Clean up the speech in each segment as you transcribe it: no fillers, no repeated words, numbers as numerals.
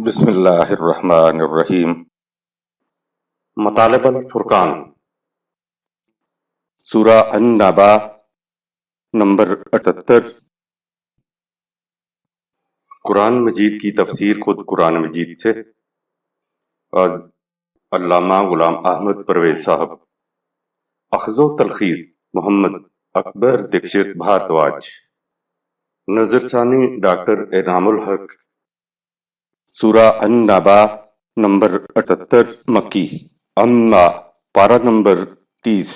بسم اللہ الرحمن الرحیم۔ مطالب الفرقان، سورہ النبا نمبر 78۔ قرآن مجید کی تفسیر خود قرآن مجید سے، از علامہ غلام احمد پرویز صاحب۔ اخذ و تلخیص محمد اکبر دکشت بھارتواج، نظر ثانی ڈاکٹر انعام الحق۔ سورہ النبا نمبر 78 مکی، اما پارہ نمبر 30۔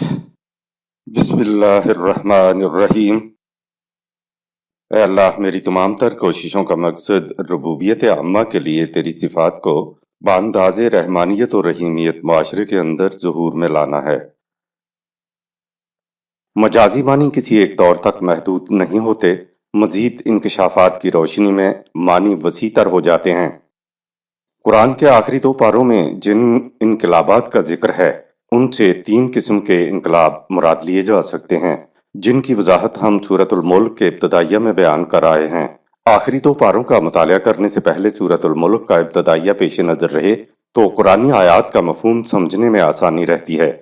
بسم اللہ الرحمن الرحیم۔ اے اللہ، میری تمام تر کوششوں کا مقصد ربوبیت عامہ کے لیے تیری صفات کو بانداز رحمانیت و رحیمیت معاشرے کے اندر ظہور میں لانا ہے۔ مجازی معنی کسی ایک دور تک محدود نہیں ہوتے، مزید انکشافات کی روشنی میں معنی وسیع تر ہو جاتے ہیں۔ قرآن کے آخری دو پاروں میں جن انقلابات کا ذکر ہے، ان سے تین قسم کے انقلاب مراد لیے جا سکتے ہیں، جن کی وضاحت ہم سورۃ الملک کے ابتدائیہ میں بیان کر آئے ہیں۔ آخری دو پاروں کا مطالعہ کرنے سے پہلے سورۃ الملک کا ابتدائیہ پیش نظر رہے تو قرآنی آیات کا مفہوم سمجھنے میں آسانی رہتی ہے۔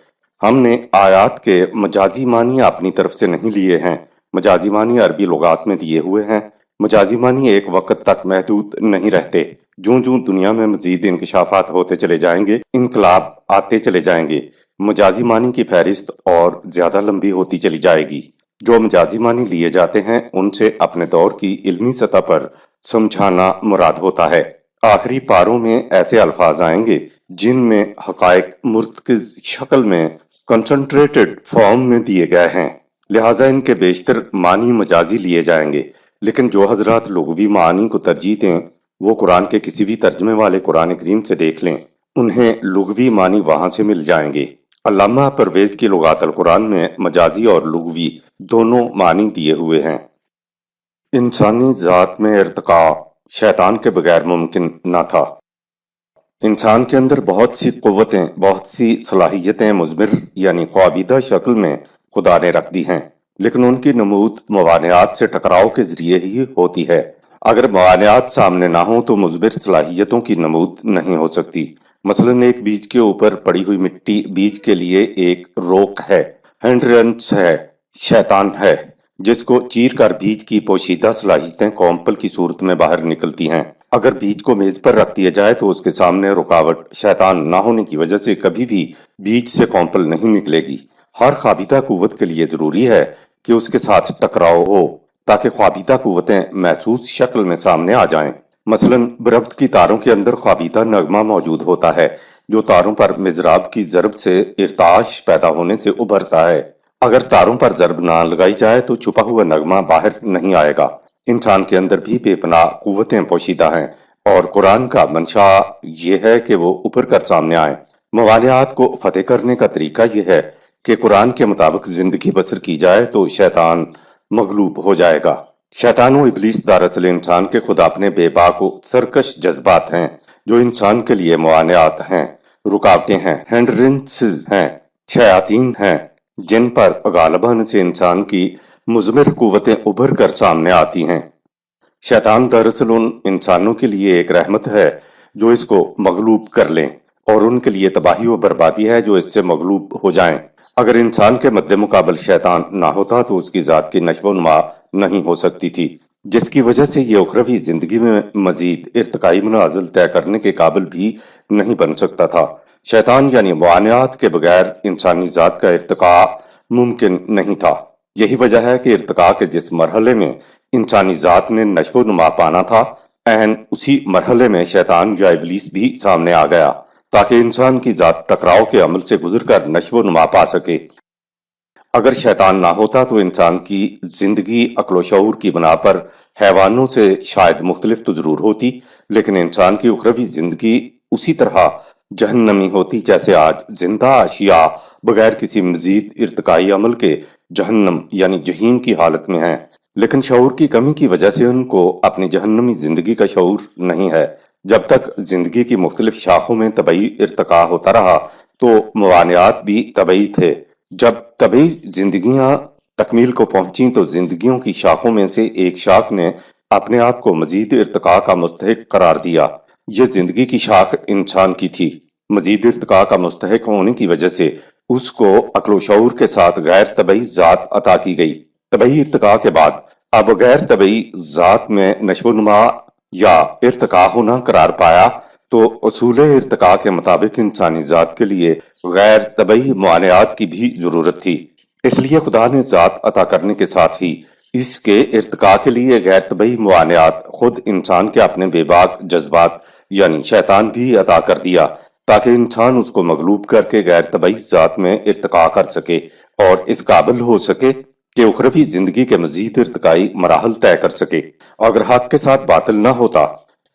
ہم نے آیات کے مجازی معنی اپنی طرف سے نہیں لیے ہیں، مجازی معنی عربی لغات میں دیے ہوئے ہیں۔ مجازی معنی ایک وقت تک محدود نہیں رہتے، جوں جوں دنیا میں مزید انکشافات ہوتے چلے جائیں گے، انقلاب آتے چلے جائیں گے، مجازی معنی کی فہرست اور زیادہ لمبی ہوتی چلی جائے گی۔ جو مجازی معنی لیے جاتے ہیں ان سے اپنے دور کی علمی سطح پر سمجھانا مراد ہوتا ہے۔ آخری پاروں میں ایسے الفاظ آئیں گے جن میں حقائق مرتکز شکل میں کنسنٹریٹڈ فارم میں دیے گئے ہیں، لہٰذا ان کے بیشتر معنی مجازی لیے جائیں گے۔ لیکن جو حضرات لغوی معانی کو ترجیح دیں وہ قرآن کے کسی بھی ترجمے والے قرآن کریم سے دیکھ لیں، انہیں لغوی معنی وہاں سے مل جائیں گے۔ علامہ پرویز کی لغات القرآن میں مجازی اور لغوی دونوں معنی دیے ہوئے ہیں۔ انسانی ذات میں ارتقاء شیطان کے بغیر ممکن نہ تھا۔ انسان کے اندر بہت سی قوتیں، بہت سی صلاحیتیں مضمر یعنی خوابیدہ شکل میں خدا نے رکھ دی ہیں، لیکن ان کی نمود موانعات سے ٹکراؤ کے ذریعے ہی ہوتی ہے۔ اگر موانعات سامنے نہ ہوں تو مثمر صلاحیتوں کی نمود نہیں ہو سکتی۔ مثلاً ایک بیج کے اوپر پڑی ہوئی مٹی بیج کے لیے ایک روک ہے، ہنڈرنس ہے، شیطان ہے، جس کو چیر کر بیج کی پوشیدہ صلاحیتیں کومپل کی صورت میں باہر نکلتی ہیں۔ اگر بیج کو میز پر رکھ دیا جائے تو اس کے سامنے رکاوٹ شیطان نہ ہونے کی وجہ سے کبھی بھی بیج سے کومپل نہیں نکلے گی۔ ہر خوابیدہ قوت کے لیے ضروری ہے کہ اس کے ساتھ ٹکراؤ ہو تاکہ خوابیدہ قوتیں محسوس شکل میں سامنے آ جائیں۔ مثلاً بربط کی تاروں کے اندر خوابیدہ نغمہ موجود ہوتا ہے جو تاروں پر مضراب کی ضرب سے ارتعاش پیدا ہونے سے ابھرتا ہے۔ اگر تاروں پر ضرب نہ لگائی جائے تو چھپا ہوا نغمہ باہر نہیں آئے گا۔ انسان کے اندر بھی بے پناہ قوتیں پوشیدہ ہیں اور قرآن کا منشا یہ ہے کہ وہ ابھر کر سامنے آئیں۔ موانعات کو فتح کرنے کا طریقہ یہ ہے کہ قرآن کے مطابق زندگی بسر کی جائے تو شیطان مغلوب ہو جائے گا۔ شیطان و ابلیس دراصل انسان کے خود اپنے بے باک و سرکش جذبات ہیں جو انسان کے لیے موانعات ہیں، رکاوٹیں ہیں، ہینڈرنسز ہیں، شیاطین ہیں جن پر غالباً سے انسان کی مضمر قوتیں ابھر کر سامنے آتی ہیں۔ شیطان دراصل ان انسانوں کے لیے ایک رحمت ہے جو اس کو مغلوب کر لیں، اور ان کے لیے تباہی و بربادی ہے جو اس سے مغلوب ہو جائیں۔ اگر انسان کے مد مقابل شیطان نہ ہوتا تو اس کی ذات کی نشو و نما نہیں ہو سکتی تھی، جس کی وجہ سے یہ اخروی زندگی میں مزید ارتقائی منازل طے کرنے کے قابل بھی نہیں بن سکتا تھا۔ شیطان یعنی موانعات کے بغیر انسانی ذات کا ارتقاء ممکن نہیں تھا۔ یہی وجہ ہے کہ ارتقاء کے جس مرحلے میں انسانی ذات نے نشو و نما پانا تھا، عین اسی مرحلے میں شیطان یا ابلیس بھی سامنے آ گیا تاکہ انسان کی ذات ٹکراؤ کے عمل سے گزر کر نشو و نما پا سکے۔ اگر شیطان نہ ہوتا تو انسان کی زندگی عقل و شعور کی بنا پر حیوانوں سے شاید مختلف تو ضرور ہوتی، لیکن انسان کی اخروی زندگی اسی طرح جہنمی ہوتی جیسے آج زندہ اشیاء بغیر کسی مزید ارتقائی عمل کے جہنم یعنی جہیم کی حالت میں ہیں، لیکن شعور کی کمی کی وجہ سے ان کو اپنی جہنمی زندگی کا شعور نہیں ہے۔ جب تک زندگی کی مختلف شاخوں میں طبعی ارتقاء ہوتا رہا تو موانعات بھی طبعی تھے۔ جب طبعی زندگیاں تکمیل کو پہنچیں تو زندگیوں کی شاخوں میں سے ایک شاخ نے اپنے آپ کو مزید ارتقاء کا مستحق قرار دیا یہ زندگی کی شاخ انسان کی تھی، مزید ارتقاء کا مستحق ہونے کی وجہ سے اس کو عقل و شعور کے ساتھ غیر طبعی ذات عطا کی گئی۔ طبعی ارتقاء کے بعد اب غیر طبعی ذات میں نشو و نما یا ارتقاء ہونا قرار پایا تو اصول ارتقاء کے مطابق انسانی ذات کے لیے غیر طبعی معانیات کی بھی ضرورت تھی۔ اس لیے خدا نے ذات عطا کرنے کے ساتھ ہی اس کے ارتقاء کے لیے غیر طبعی معانیات خود انسان کے اپنے بے باک جذبات یعنی شیطان بھی عطا کر دیا، تاکہ انسان اس کو مغلوب کر کے غیر طبعی ذات میں ارتقاء کر سکے اور اس قابل ہو سکے کہ اخروی زندگی کے مزید ارتقائی مراحل طے کر سکے۔ اگر حق کے ساتھ باطل نہ ہوتا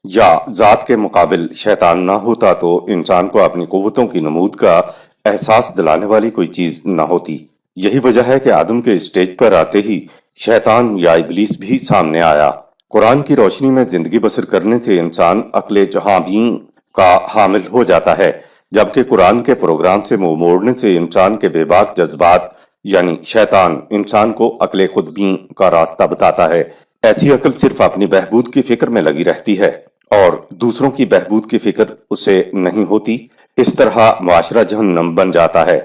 یا ذات کے مقابل شیطان نہ ہوتا تو انسان کو اپنی قوتوں کی نمود کا احساس دلانے والی کوئی چیز نہ ہوتی۔ یہی وجہ ہے کہ آدم کے اسٹیج پر آتے ہی شیطان یا ابلیس بھی سامنے آیا۔ قرآن کی روشنی میں زندگی بسر کرنے سے انسان عقل جہاں بین کا حامل ہو جاتا ہے، جبکہ قرآن کے پروگرام سے منہ موڑنے سے انسان کے بے باک جذبات یعنی شیطان انسان کو عقل خود بین کا راستہ بتاتا ہے۔ ایسی عقل صرف اپنی بہبود کی فکر میں لگی رہتی ہے اور دوسروں کی بہبود کی فکر اسے نہیں ہوتی۔ اس طرح معاشرہ جہنم بن جاتا ہے۔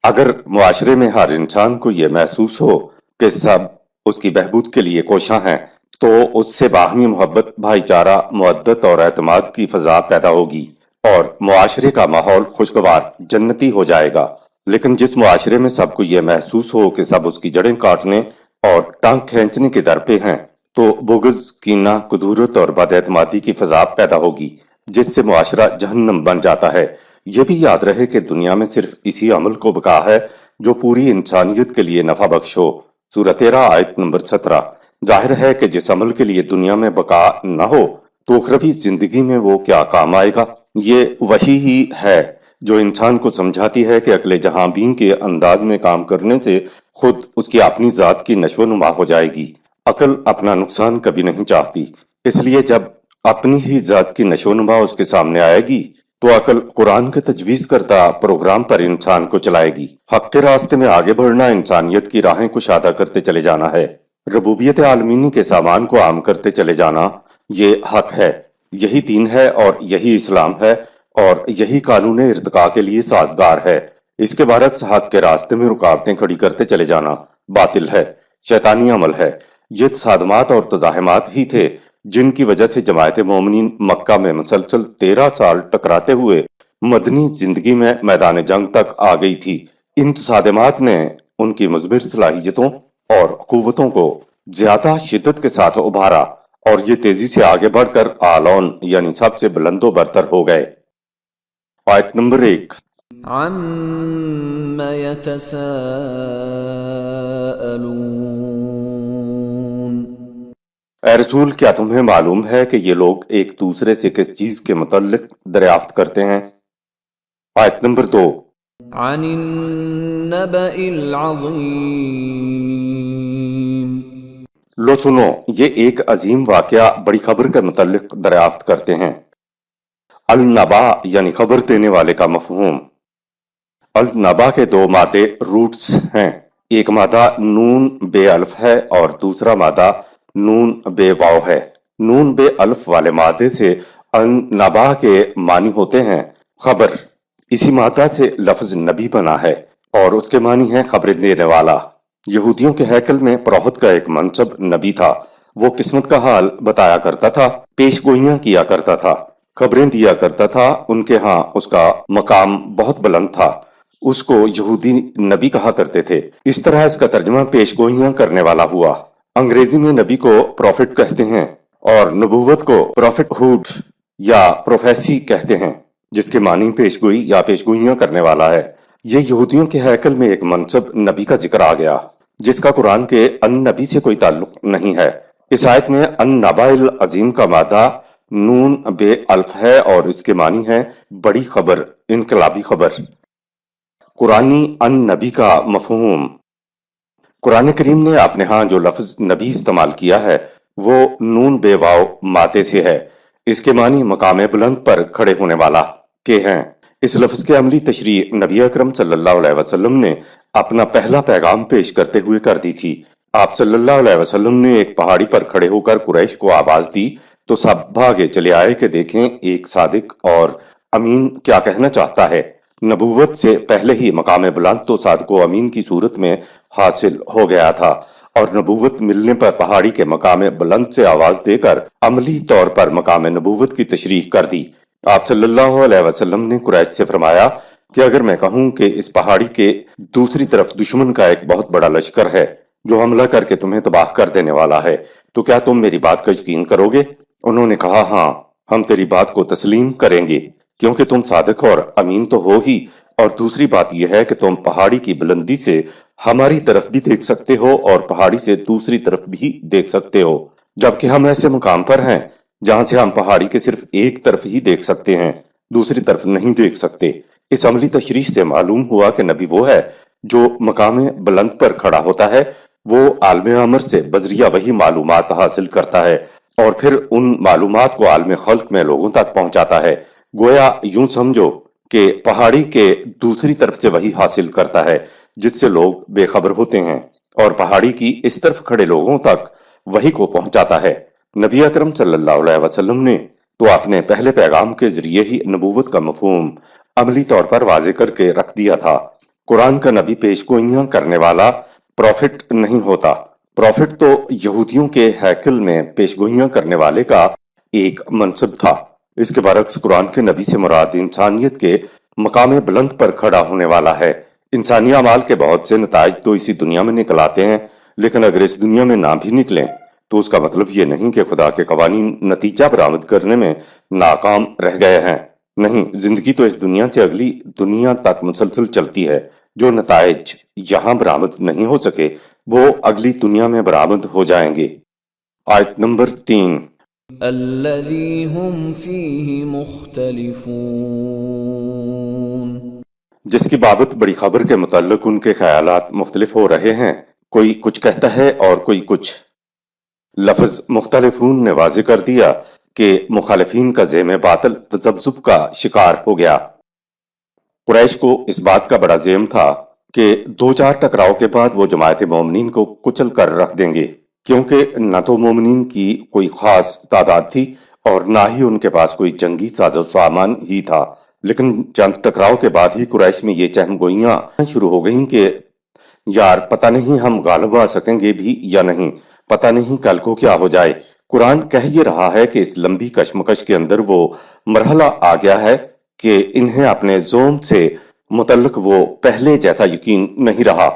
اگر معاشرے میں ہر انسان کو یہ محسوس ہو کہ سب اس کی بہبود کے لیے کوشاں ہیں تو اس سے باہمی محبت، بھائی چارہ، مودت اور اعتماد کی فضا پیدا ہوگی اور معاشرے کا ماحول خوشگوار جنتی ہو جائے گا۔ لیکن جس معاشرے میں سب کو یہ محسوس ہو کہ سب اس کی جڑیں کاٹنے اور ٹانگ کھینچنے کے در پہ ہیں تو بغض، کینہ، کدورت اور بد اعتمادی کی فضا پیدا ہوگی، جس سے معاشرہ جہنم بن جاتا ہے۔ یہ بھی یاد رہے کہ دنیا میں صرف اسی عمل کو بقا ہے جو پوری انسانیت کے لیے نفع بخش ہو۔ سورہ 13 آیت نمبر 17۔ ظاہر ہے کہ جس عمل کے لیے دنیا میں بقا نہ ہو تو اخروی زندگی میں وہ کیا کام آئے گا۔ یہ وہی ہی ہے جو انسان کو سمجھاتی ہے کہ عقل جہاں بین کے انداز میں کام کرنے سے خود اس کی اپنی ذات کی نشو و نما ہو جائے گی۔ عقل اپنا نقصان کبھی نہیں چاہتی، اس لیے جب اپنی ہی ذات کی نشو و نما اس کے سامنے آئے گی تو عقل قرآن کے تجویز کردہ پروگرام پر انسان کو چلائے گی۔ حق کے راستے میں آگے بڑھنا انسانیت کی راہیں کشادہ کرتے چلے جانا ہے، ربوبیت عالمینی کے سامان کو عام کرتے چلے جانا، یہ حق ہے، یہی دین ہے اور یہی اسلام ہے اور یہی قانون ارتقاء کے لیے سازگار ہے۔ اس کے برعکس حق کے راستے میں رکاوٹیں کھڑی کرتے چلے جانا باطل ہے، شیطانی عمل ہے۔ یہ تصادمات اور تزاحمات ہی تھے جن کی وجہ سے جماعت مومنین مکہ میں مسلسل 13 سال ٹکراتے ہوئے مدنی زندگی میں میدان جنگ تک آ گئی تھی۔ ان تصادمات نے ان کی مثبت صلاحیتوں اور قوتوں کو زیادہ شدت کے ساتھ ابھارا اور یہ تیزی سے آگے بڑھ کر آلون یعنی سب سے بلند و برتر ہو گئے۔ آیت نمبر 1۔ عَمَّ يَتَسَاءَلُونَ، اے رسول، کیا تمہیں معلوم ہے کہ یہ لوگ ایک دوسرے سے کس چیز کے متعلق دریافت کرتے ہیں؟ آیت نمبر 2۔ عَنِ النَّبَإِ الْعَظِيمِ، لو سنو، یہ ایک عظیم واقعہ، بڑی خبر کے متعلق دریافت کرتے ہیں۔ النبا یعنی خبر دینے والے کا مفہوم۔ النبا کے دو مادے روٹس ہیں، ایک مادہ نون بے الف ہے اور دوسرا مادہ نون بے واو ہے۔ نون بے الف والے مادے سے النبا کے معنی ہوتے ہیں خبر۔ اسی مادہ سے لفظ نبی بنا ہے اور اس کے معنی ہے خبر دینے والا۔ یہودیوں کے ہیکل میں پروہت کا ایک منصب نبی تھا۔ وہ قسمت کا حال بتایا کرتا تھا، پیش گوئیاں کیا کرتا تھا، خبریں دیا کرتا تھا۔ ان کے ہاں اس کا مقام بہت بلند تھا، اس کو یہودی نبی کہا کرتے تھے۔ اس طرح اس کا ترجمہ پیش گوئیاں کرنے والا ہوا۔ انگریزی میں نبی کو پروفٹ کہتے ہیں اور نبوت کو پروفٹ ہوڈ یا پروفیسی کہتے ہیں، جس کے معنی پیش گوئی یا پیش گوئیاں کرنے والا ہے۔ یہ یہودیوں کے ہیکل میں ایک منصب نبی کا ذکر آ گیا جس کا قرآن کے ان نبی سے کوئی تعلق نہیں ہے۔ اس آیت میں ان نبا العظیم کا مادہ نون بے الف ہے اور اس کے معنی ہے بڑی خبر، انقلابی خبر۔ قرآنی ان نبی کا مفہوم۔ قرآن کریم نے اپنے ہاں جو لفظ نبی استعمال کیا ہے وہ نون بے واو مادے سے ہے۔ اس کے معنی مقام بلند پر کھڑے ہونے والا کے ہیں۔ اس لفظ کے عملی تشریح نبی اکرم صلی اللہ علیہ وسلم نے اپنا پہلا پیغام پیش کرتے ہوئے کر دی تھی۔ آپ صلی اللہ علیہ وسلم نے ایک پہاڑی پر کھڑے ہو کر قریش کو آواز دی تو سب بھاگے چلے آئے کہ دیکھیں ایک صادق اور امین کیا کہنا چاہتا ہے۔ نبوت سے پہلے ہی مقام بلند تو صادق و امین کی صورت میں حاصل ہو گیا تھا، اور نبوت ملنے پر پہاڑی کے مقام بلند سے آواز دے کر عملی طور پر مقام نبوت کی تشریح کر دی۔ آپ صلی اللہ علیہ وسلم نے قریش سے فرمایا کہ اگر میں کہوں کہ اس پہاڑی کے دوسری طرف دشمن کا ایک بہت بڑا لشکر ہے جو حملہ کر کے تمہیں تباہ کر دینے والا ہے، تو کیا تم میری بات کا یقین کرو گے؟ انہوں نے کہا ہاں، ہم تیری بات کو تسلیم کریں گے، کیونکہ تم صادق اور امین تو ہو ہی، اور دوسری بات یہ ہے کہ تم پہاڑی کی بلندی سے ہماری طرف بھی دیکھ سکتے ہو اور پہاڑی سے دوسری طرف بھی دیکھ سکتے ہو، جبکہ ہم ایسے مقام پر ہیں جہاں سے ہم پہاڑی کے صرف ایک طرف ہی دیکھ سکتے ہیں، دوسری طرف نہیں دیکھ سکتے۔ اس عملی تشریح سے معلوم ہوا کہ نبی وہ ہے جو مقام بلند پر کھڑا ہوتا ہے، وہ عالم امر سے بذریعہ وہی معلومات حاصل کرتا ہے اور پھر ان معلومات کو عالم خلق میں لوگوں تک پہنچاتا ہے۔ گویا یوں سمجھو کہ پہاڑی کے دوسری طرف سے وہی حاصل کرتا ہے جس سے لوگ بے خبر ہوتے ہیں، اور پہاڑی کی اس طرف کھڑے لوگوں تک وہی کو پہنچاتا ہے۔ نبی اکرم صلی اللہ علیہ وسلم نے تو اپنے پہلے پیغام کے ذریعے ہی نبوت کا مفہوم عملی طور پر واضح کر کے رکھ دیا تھا۔ قرآن کا نبی پیش گوئیاں کرنے والا پروفٹ نہیں ہوتا۔ پروفٹ تو یہودیوں کے ہیکل میں پیش گوئیاں کرنے والے کا ایک منصب تھا۔ اس کے برعکس قرآن کے نبی سے مراد انسانیت کے مقام بلند پر کھڑا ہونے والا ہے۔ انسانی اعمال کے بہت سے نتائج تو اسی دنیا میں نکل آتے ہیں، لیکن اگر اس دنیا میں نہ بھی نکلیں تو اس کا مطلب یہ نہیں کہ خدا کے قوانین نتیجہ برآمد کرنے میں ناکام رہ گئے ہیں۔ نہیں، زندگی تو اس دنیا سے اگلی دنیا تک مسلسل چلتی ہے۔ جو نتائج یہاں برآمد نہیں ہو سکے وہ اگلی دنیا میں برآمد ہو جائیں گے۔ آیت نمبر 3۔ الذي هم فيه مختلفون، جس کی بابت بڑی خبر کے متعلق ان کے خیالات مختلف ہو رہے ہیں، کوئی کچھ کہتا ہے اور کوئی کچھ۔ لفظ مختلفون نے واضح کر دیا کہ مخالفین کا زعم باطل تذبذب کا شکار ہو گیا۔ قریش کو اس بات کا بڑا زعم تھا کہ دو چار ٹکراؤ کے بعد وہ جماعت مومنین کو کچل کر رکھ دیں گے، کیونکہ نہ تو مومنین کی کوئی خاص تعداد تھی اور نہ ہی ان کے پاس کوئی جنگی ساز و سامان ہی تھا۔ لیکن چند ٹکراؤ کے بعد ہی قریش میں یہ چہم گوئیاں شروع ہو گئیں کہ یار پتہ نہیں ہم غالب آ سکیں گے بھی یا نہیں، پتہ نہیں کل کو کیا ہو جائے۔ قرآن کہہ یہ رہا ہے کہ اس لمبی کشمکش کے اندر وہ مرحلہ آ گیا ہے کہ انہیں اپنے زوم سے متعلق وہ پہلے جیسا یقین نہیں رہا،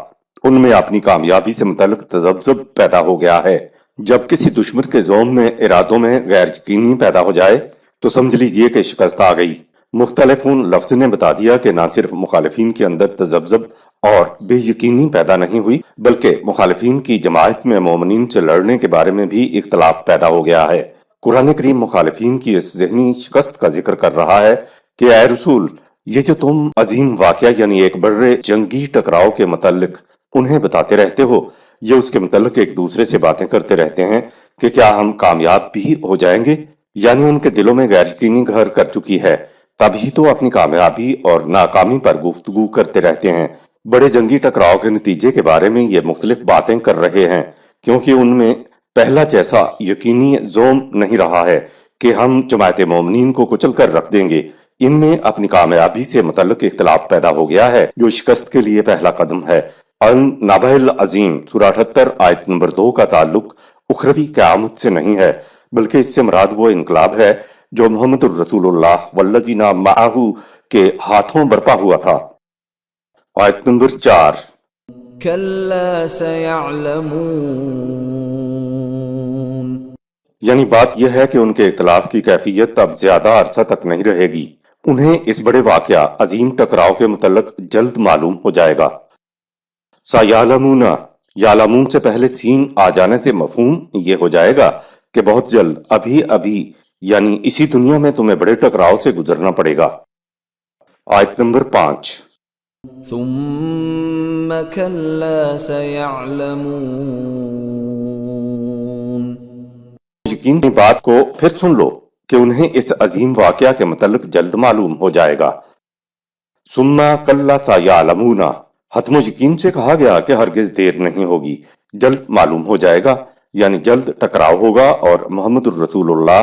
ان میں اپنی کامیابی سے متعلق تذبذب پیدا ہو گیا ہے۔ جب کسی دشمن کے زوم میں ارادوں میں غیر یقینی پیدا ہو جائے تو سمجھ لیجئے کہ شکست آ گئی۔ مختلفون لفظ نے بتا دیا کہ نہ صرف مخالفین کے اندر تذبذب اور بے یقینی پیدا نہیں ہوئی، بلکہ مخالفین کی جماعت میں مومنین سے لڑنے کے بارے میں بھی اختلاف پیدا ہو گیا ہے۔ قرآن کریم مخالفین کی اس ذہنی شکست کا ذکر کر رہا ہے کہ اے رسول، یہ جو تم عظیم واقعہ یعنی ایک بڑے جنگی ٹکراؤ کے متعلق انہیں بتاتے رہتے ہو، یہ اس کے متعلق ایک دوسرے سے باتیں کرتے رہتے ہیں کہ کیا ہم کامیاب بھی ہو جائیں گے، یعنی ان کے دلوں میں غیر یقینی گھر کر چکی ہے، تبھی تو اپنی کامیابی اور ناکامی پر گفتگو کرتے رہتے ہیں۔ بڑے جنگی ٹکراؤ کے نتیجے کے بارے میں یہ مختلف باتیں کر رہے ہیں، کیونکہ ان میں پہلا جیسا یقینی زوم نہیں رہا ہے کہ ہم جماعت مومنین کو کچل کر رکھ دیں گے۔ ان میں اپنی کامیابی سے متعلق اختلاف پیدا ہو گیا ہے، جو شکست کے لیے پہلا قدم ہے۔ النبأ العظیم سورہ 78 آیت نمبر 2 کا تعلق اخروی قیامت سے نہیں ہے، بلکہ اس سے مراد وہ انقلاب ہے جو محمد الرسول اللہ والذین معہ کے ہاتھوں برپا ہوا تھا۔ آیت نمبر 4۔ كلا سيعلمون، یعنی بات یہ ہے کہ ان کے اختلاف کی کیفیت اب زیادہ عرصہ تک نہیں رہے گی، انہیں اس بڑے واقعہ عظیم ٹکراؤ کے متعلق جلد معلوم ہو جائے گا۔ سیعلمون، یعلمون سے پہلے سین آ جانے سے مفہوم یہ ہو جائے گا کہ بہت جلد، ابھی ابھی، یعنی اسی دنیا میں تمہیں بڑے ٹکراؤ سے گزرنا پڑے گا۔ آیت نمبر 5۔ ثم كلا سيعلمون، یقینی بات کو پھر سن لو کہ انہیں اس عظیم واقعہ کے متعلق جلد معلوم ہو جائے گا۔ ثم کلا سیعلمون، حتم و یقین سے کہا گیا کہ ہرگز دیر نہیں ہوگی، جلد معلوم ہو جائے گا، یعنی جلد ٹکراؤ ہوگا اور محمد الرسول اللہ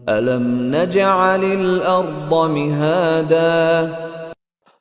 ألم نجعل الأرض مهادا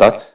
10,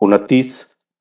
29,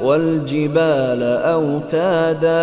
والجبال أوتادا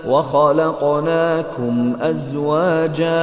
وخلقناكم أزواجا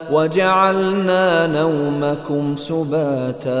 وجعلنا نومكم سباتا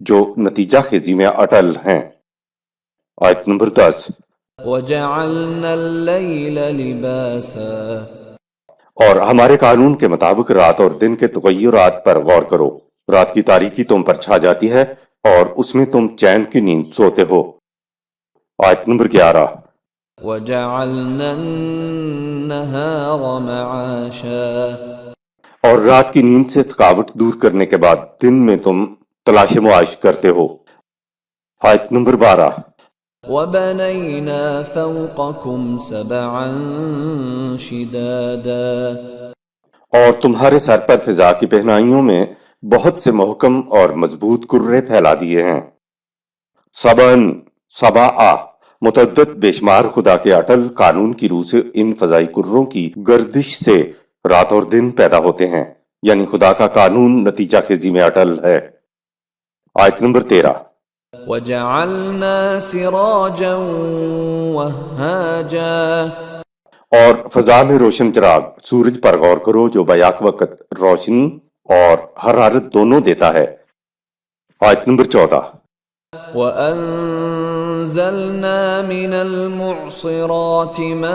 جو نتیجہ خیزی میں اٹل ہیں۔ آیت نمبر 10۔ وجعلنا الليل لباسا اور ہمارے قانون کے مطابق رات اور دن کے تغیرات پر غور کرو۔ رات کی تاریکی تم پر چھا جاتی ہے اور اس میں تم چین کی نیند سوتے ہو۔ آیت نمبر 11۔ وجعلنا النهار معاشا اور رات کی نیند سے تھکاوٹ دور کرنے کے بعد دن میں تم تلاش معاش کرتے ہو۔ آیت نمبر 12۔ وبنينا فوقكم سبعا شدادا اور تمہارے سر پر فضا کی پہنائیوں میں بہت سے محکم اور مضبوط کرے پھیلا دیے ہیں۔ سبعن، سبعہ، متعدد بے شمار خدا کے اٹل قانون کی روح سے ان فضائی کروں کی گردش سے رات اور دن پیدا ہوتے ہیں، یعنی خدا کا قانون نتیجہ خیزی میں اٹل ہے۔ آیت نمبر 13۔ وجعلنا سراجا وهاجا اور فضا میں روشن چراغ، سورج پر غور کرو جو بیک وقت روشنی اور حرارت دونوں دیتا ہے۔ آیت نمبر 14۔ وأنزلنا من المعصرات ماء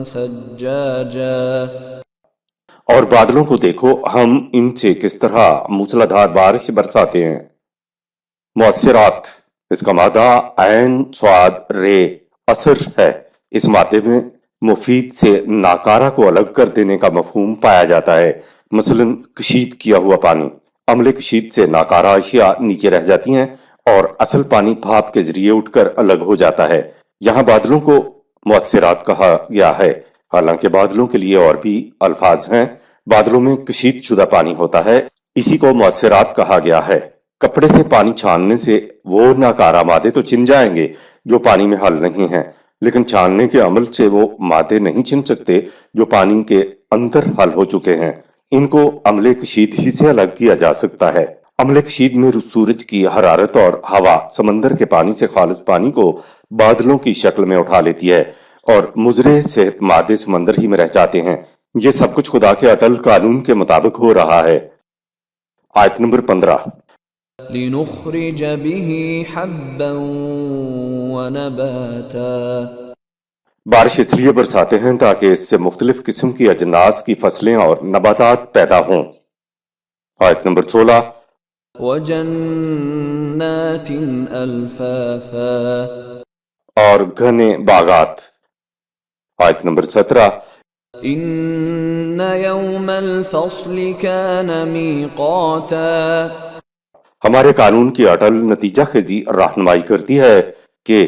ثجاجا اور بادلوں کو دیکھو، ہم ان سے کس طرح موسلادھار بارش برساتے ہیں۔ معصرات، اس کا مادہ عین صاد رے اثر ہے۔ اس مادے میں مفید سے ناکارہ کو الگ کر دینے کا مفہوم پایا جاتا ہے۔ مثلا کشید کیا ہوا پانی، عمل کشید سے ناکارہ اشیاء نیچے رہ جاتی ہیں اور اصل پانی بھاپ کے ذریعے اٹھ کر الگ ہو جاتا ہے۔ یہاں بادلوں کو معصرات کہا گیا ہے، حالانکہ بادلوں کے لیے اور بھی الفاظ ہیں۔ بادلوں میں کشید شدہ پانی ہوتا ہے، اسی کو معصرات کہا گیا ہے۔ کپڑے سے پانی چھاننے سے وہ ناکارہ مادے تو چھن جائیں گے جو پانی میں حل نہیں ہیں، لیکن چھاننے کے عمل سے وہ مادے نہیں چھن سکتے جو پانی کے اندر حل ہو چکے ہیں۔ ان کو عمل کشید ہی سے الگ کیا جا سکتا ہے۔ عمل کشید میں سورج کی حرارت اور ہوا سمندر کے پانی سے خالص پانی کو بادلوں کی شکل میں اٹھا لیتی ہے اور مضرے صحت مادے سمندر ہی میں رہ جاتے ہیں۔ یہ سب کچھ خدا کے اٹل قانون کے مطابق ہو رہا ہے۔ آیت نمبر 15۔ لنخرج به حبا ونباتا بارش اس لیے برساتے ہیں تاکہ اس سے مختلف قسم کی اجناس کی فصلیں اور نباتات پیدا ہوں۔ آیت نمبر 16۔ وجنات الفافا اور گھنے باغات۔ آیت نمبر 17۔ ان يوم الفصل كان ميقاتا ہمارے قانون کی اٹل نتیجہ خیزی رہنمائی کرتی ہے کہ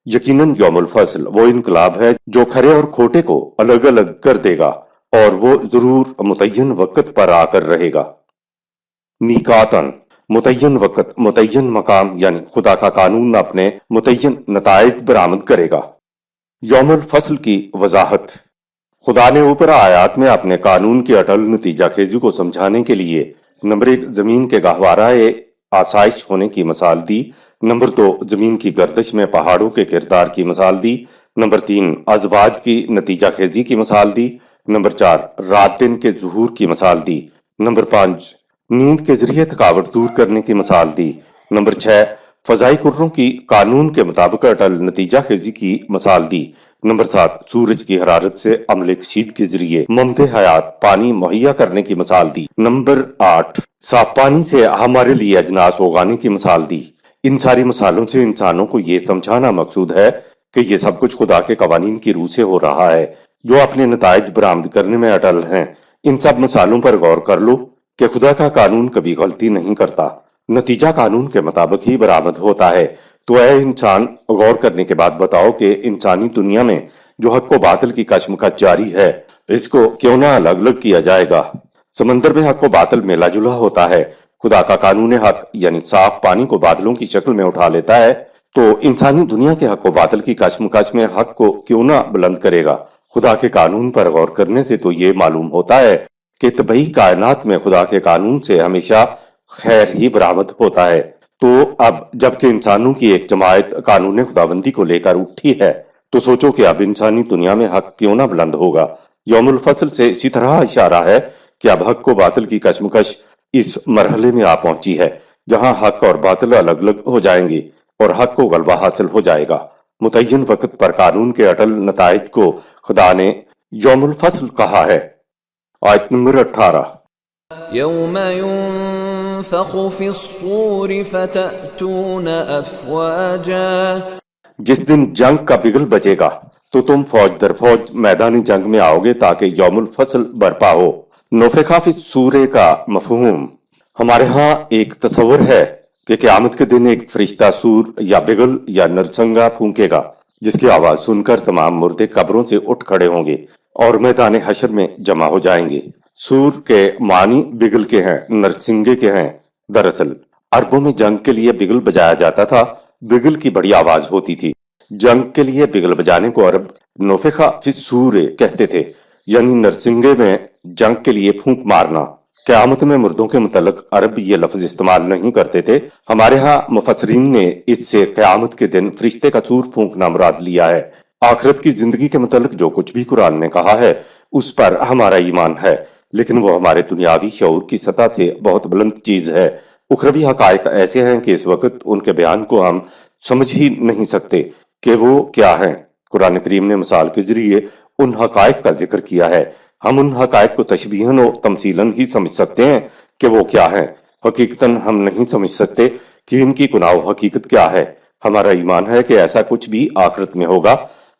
یقیناً یوم الفصل وہ انقلاب ہے جو کھرے اور کھوٹے کو الگ الگ کر دے گا، اور وہ ضرور متعین وقت پر آ کر رہے گا۔ میقاتن، متعین وقت، متعین مقام، یعنی خدا کا قانون اپنے متعین نتائج برآمد کرے گا۔ یوم الفصل کی وضاحت۔ خدا نے اوپر آیات میں اپنے قانون کی اٹل نتیجہ خیزی کو سمجھانے کے لیے نمبر 1 زمین کے گہوارہ آسائش ہونے کی مثال دی، نمبر 2 زمین کی گردش میں پہاڑوں کے کردار کی مثال دی، نمبر 3 ازواج کی نتیجہ خیزی کی مثال دی، نمبر 4 رات دن کے ظہور کی مثال دی، نمبر 5 نیند کے ذریعے تھکاوٹ دور کرنے کی مثال دی، نمبر 6 فضائی کروں کی قانون کے مطابق اٹل نتیجہ خیزی کی مثال دی، نمبر 7 سورج کی حرارت سے عمل کشید کے ذریعے ممد حیات پانی مہیا کرنے کی مثال دی، نمبر 8 صاف پانی سے ہمارے لیے اجناس اگانے کی مثال دی۔ ان ساری مثالوں سے انسانوں کو یہ سمجھانا مقصود ہے کہ یہ سب کچھ خدا کے قوانین کی روح سے ہو رہا ہے جو اپنے نتائج برآمد کرنے میں اٹل ہیں۔ ان سب مثالوں پر غور کر لو کہ خدا کا قانون کبھی غلطی نہیں کرتا، نتیجہ قانون کے مطابق ہی برآمد ہوتا ہے۔ تو اے انسان، غور کرنے کے بعد بتاؤ کہ انسانی دنیا میں جو حق و باطل کی کشمکش جاری ہے، اس کو کیوں نہ الگ الگ کیا جائے گا۔ سمندر میں حق و باطل ملا جلا ہوتا ہے، خدا کا قانون حق یعنی صاف پانی کو بادلوں کی شکل میں اٹھا لیتا ہے، تو انسانی دنیا کے حق و باطل کی کشمکش میں حق کو کیوں نہ بلند کرے گا۔ خدا کے قانون پر غور کرنے سے تو یہ معلوم ہوتا ہے کہ طبعی کائنات میں خدا کے قانون سے ہمیشہ خیر ہی برآمد ہوتا ہے۔ تو اب جبکہ انسانوں کی ایک جماعت قانون خداوندی کو لے کر اٹھی ہے، تو سوچو کہ اب انسانی دنیا میں حق کیوں نہ بلند ہوگا۔ یوم الفصل سے اسی طرح اشارہ ہے کہ اب حق و باطل کی کشمکش اس مرحلے میں آ پہنچی ہے جہاں حق اور باطل الگ الگ ہو جائیں گے اور حق کو غلبہ حاصل ہو جائے گا۔ متعین وقت پر قانون کے اٹل نتائج کو خدا نے یوم الفصل کہا ہے۔ آیت نمبر 18۔ يوم ينفخ في الصور فتأتون أفواجا جس دن جنگ کا بگل بجے گا تو تم فوج در فوج میدان جنگ میں آؤ گے تاکہ یوم الفصل برپا ہو۔ نفخ فی الصور کا مفہوم ہمارے ہاں ایک تصور ہے کہ قیامت کے دن ایک فرشتہ سور یا بگل یا نرسنگا پھونکے گا جس کی آواز سن کر تمام مردے قبروں سے اٹھ کھڑے ہوں گے اور میدان حشر میں جمع ہو جائیں گے۔ سور کے معنی بگل کے ہیں، نرسنگے کے ہیں۔ دراصل عربوں میں جنگ کے لیے بگل بجایا جاتا تھا، بگل کی بڑی آواز ہوتی تھی۔ جنگ کے لیے بگل بجانے کو عرب نفخ فی الصور کہتے تھے، یعنی نرسنگے میں جنگ کے لیے پھونک مارنا۔ قیامت میں مردوں کے متعلق عرب یہ لفظ استعمال نہیں کرتے تھے، ہمارے ہاں مفسرین نے اس سے قیامت کے دن فرشتے کا سور پھونکنا مراد لیا ہے۔ آخرت کی زندگی کے متعلق جو کچھ بھی قرآن نے کہا ہے اس پر ہمارا ایمان ہے، لیکن وہ ہمارے دنیاوی شعور کی سطح سے بہت بلند چیز ہے۔ اخروی حقائق ایسے ہیں کہ اس وقت ان کے بیان کو ہم سمجھ ہی نہیں سکتے کہ وہ کیا ہیں۔ قرآن کریم نے مثال کے ذریعے ان حقائق کا ذکر کیا ہے۔ ہم ان حقائق کو تشبیہاً و تمثیلاً ہی سمجھ سکتے ہیں کہ وہ کیا ہیں، حقیقتاً ہم نہیں سمجھ سکتے کہ ان کی کناہ و حقیقت کیا ہے۔ ہمارا ایمان ہے کہ ایسا کچھ بھی آخرت میں ہوگا،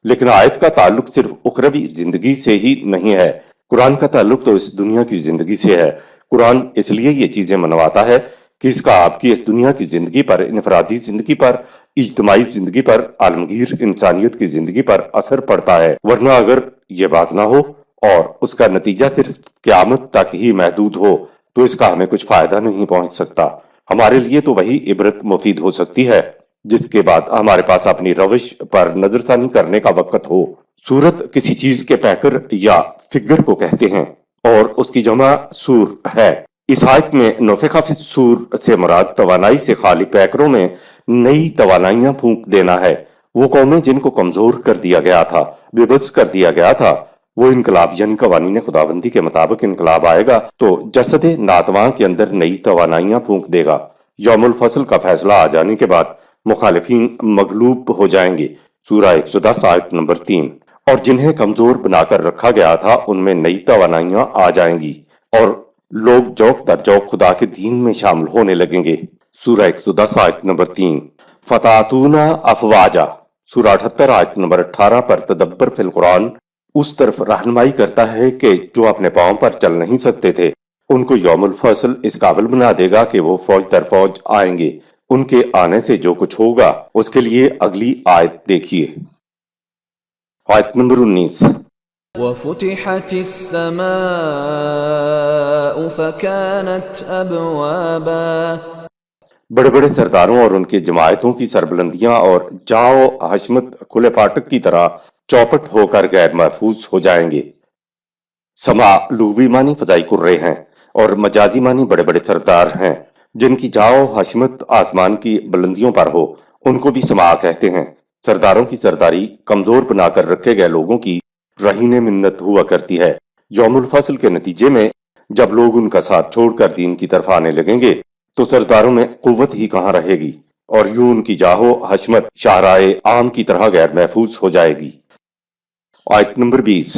لیکن آیت کا تعلق صرف اخروی زندگی سے ہی نہیں ہے، قرآن کا تعلق تو اس دنیا کی زندگی سے ہے۔ قرآن اس لیے یہ چیزیں منواتا ہے کہ اس کا آپ کی اس دنیا کی زندگی پر، انفرادی زندگی پر، اجتماعی زندگی پر، عالمگیر انسانیت کی زندگی پر اثر پڑتا ہے، ورنہ اگر یہ بات نہ ہو اور اس کا نتیجہ صرف قیامت تک ہی محدود ہو تو اس کا ہمیں کچھ فائدہ نہیں پہنچ سکتا۔ ہمارے لیے تو وہی عبرت مفید ہو سکتی ہے جس کے بعد ہمارے پاس اپنی روش پر نظر ثانی کرنے کا وقت ہو۔ صورت کسی چیز کے پیکر یا فگر کو کہتے ہیں اور اس کی جمع سور ہے۔ اس آیت میں نفخ فی الصور سے مراد توانائی سے خالی پیکروں میں نئی توانائیاں پھونک دینا ہے۔ وہ قومیں جن کو کمزور کر دیا گیا تھا، بے بس کر دیا گیا تھا، وہ انقلاب یعنی قوانین خداوندی کے مطابق انقلاب آئے گا تو جسد ناتواں کے اندر نئی توانائیاں پھونک دے گا۔ یوم الفصل کا فیصلہ آ جانے کے بعد مخالفین مغلوب ہو جائیں گے۔ سورہ 110 آیت نمبر 3۔ اور جنہیں کمزور بنا کر رکھا گیا تھا ان میں نئی توانائیاں آ جائیں گی اور لوگ جوق در جوق خدا کے دین میں شامل ہونے لگیں گے۔ سورہ 110 آیت نمبر 3۔ فتاتون افواجا، سورہ 78 آیت نمبر 18 پر تدبر فی القرآن اس طرف رہنمائی کرتا ہے کہ جو اپنے پاؤں پر چل نہیں سکتے تھے ان کو یوم الفصل اس قابل بنا دے گا کہ وہ فوج در فوج آئیں گے۔ ان کے آنے سے جو کچھ ہوگا اس کے لیے اگلی آیت دیکھیے، آیت نمبر 19۔ وفتحت السماء فكانت ابوابا، بڑے بڑے سرداروں اور ان کے جماعتوں کی سربلندیاں اور جاؤ حشمت کھلے پاٹک کی طرح چوپٹ ہو کر غیر محفوظ ہو جائیں گے۔ سما لغوی معنی فضائی کرے ہیں اور مجازی معنی بڑے بڑے سردار ہیں۔ جن کی جاؤ حشمت آسمان کی بلندیوں پر ہو ان کو بھی سما کہتے ہیں۔ سرداروں کی سرداری کمزور بنا کر رکھے گئے لوگوں کی رہین منت ہوا کرتی ہے۔ یوم الفصل کے نتیجے میں جب لوگ ان کا ساتھ چھوڑ کر دین کی طرف آنے لگیں گے تو سرداروں میں قوت ہی کہاں رہے گی اور یوں ان کی جاہو حشمت شاہراہ عام کی طرح غیر محفوظ ہو جائے گی۔ آیت نمبر 20۔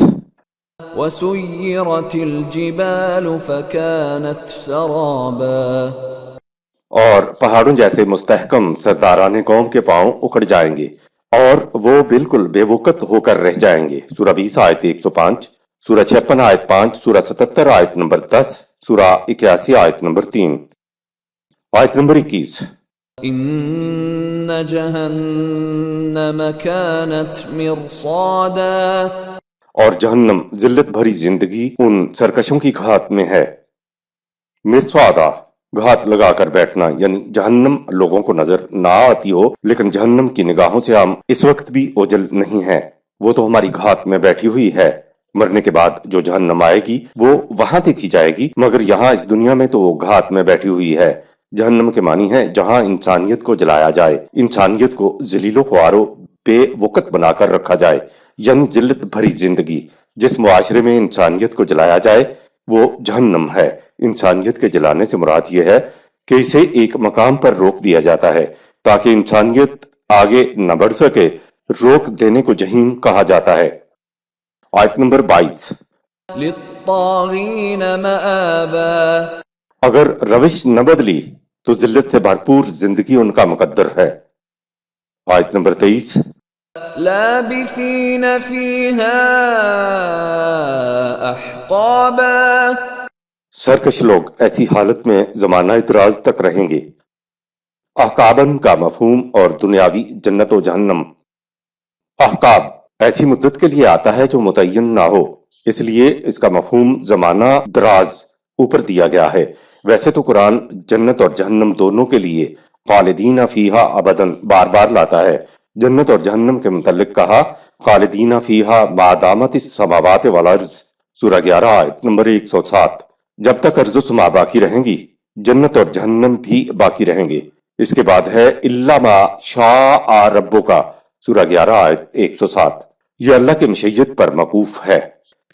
وسيرت الجبال فكانت سرابا، اور پہاڑوں جیسے مستحکم سرداران قوم کے پاؤں اکھڑ جائیں گے اور وہ بالکل بے وقت ہو کر رہ جائیں گے۔ سورہ 20 آیت 105، سورہ 56 آیت 5، سورہ 77 آیت نمبر 10، سورہ 81 آیت نمبر 3۔ آیت نمبر 21۔ ان جہنم كانت مرصادا، اور جہنم ذلت بھری زندگی ان سرکشوں کی گھات میں ہے۔ مرصادا، گھات لگا کر بیٹھنا، یعنی جہنم لوگوں کو نظر نہ آتی ہو لیکن جہنم کی نگاہوں سے ہم اس وقت بھی اوجل نہیں ہیں، وہ تو ہماری گھات میں بیٹھی ہوئی ہے۔ مرنے کے بعد جو جہنم آئے گی وہ وہاں دیکھی جائے گی، مگر یہاں اس دنیا میں تو وہ گھات میں بیٹھی ہوئی ہے۔ جہنم کے معنی ہے جہاں انسانیت کو جلایا جائے، انسانیت کو ذلیل و خوار و بے وقت بنا کر رکھا جائے، یعنی ذلت بھری زندگی۔ جس معاشرے میں انسانیت کو جلایا جائے وہ جہنم ہے۔ انسانیت کے جلانے سے مراد یہ ہے کہ اسے ایک مقام پر روک دیا جاتا ہے تاکہ انسانیت آگے نہ بڑھ سکے۔ روک دینے کو جہنم کہا جاتا ہے۔ آیت نمبر 22۔ للطاغین مآبا، اگر روش نہ بدلی تو ذلت سے بھرپور زندگی ان کا مقدر ہے۔ آیت نمبر 23۔ لابثین فیہا احقابا، سرکش لوگ ایسی حالت میں زمانہ دراز تک رہیں گے۔ احقابن کا مفہوم اور دنیاوی جنت و جہنم۔ احقاب ایسی مدت کے لیے آتا ہے جو متعین نہ ہو، اس لیے اس کا مفہوم زمانہ دراز اوپر دیا گیا ہے۔ ویسے تو قرآن جنت اور جہنم دونوں کے لیے خالدین فیہا ابداً بار بار لاتا ہے۔ جنت اور جہنم کے متعلق کہا خالدین فیہا ما دامت السماوات والارض، سورہ 11 آیت نمبر 107۔ جب تک ارض و سما باقی رہیں گی جنت اور جہنم بھی باقی رہیں گے۔ اس کے بعد ہے الا ما شاء ربک، سورہ 11 آیت 107۔ یہ اللہ کی مشیت پر موقوف ہے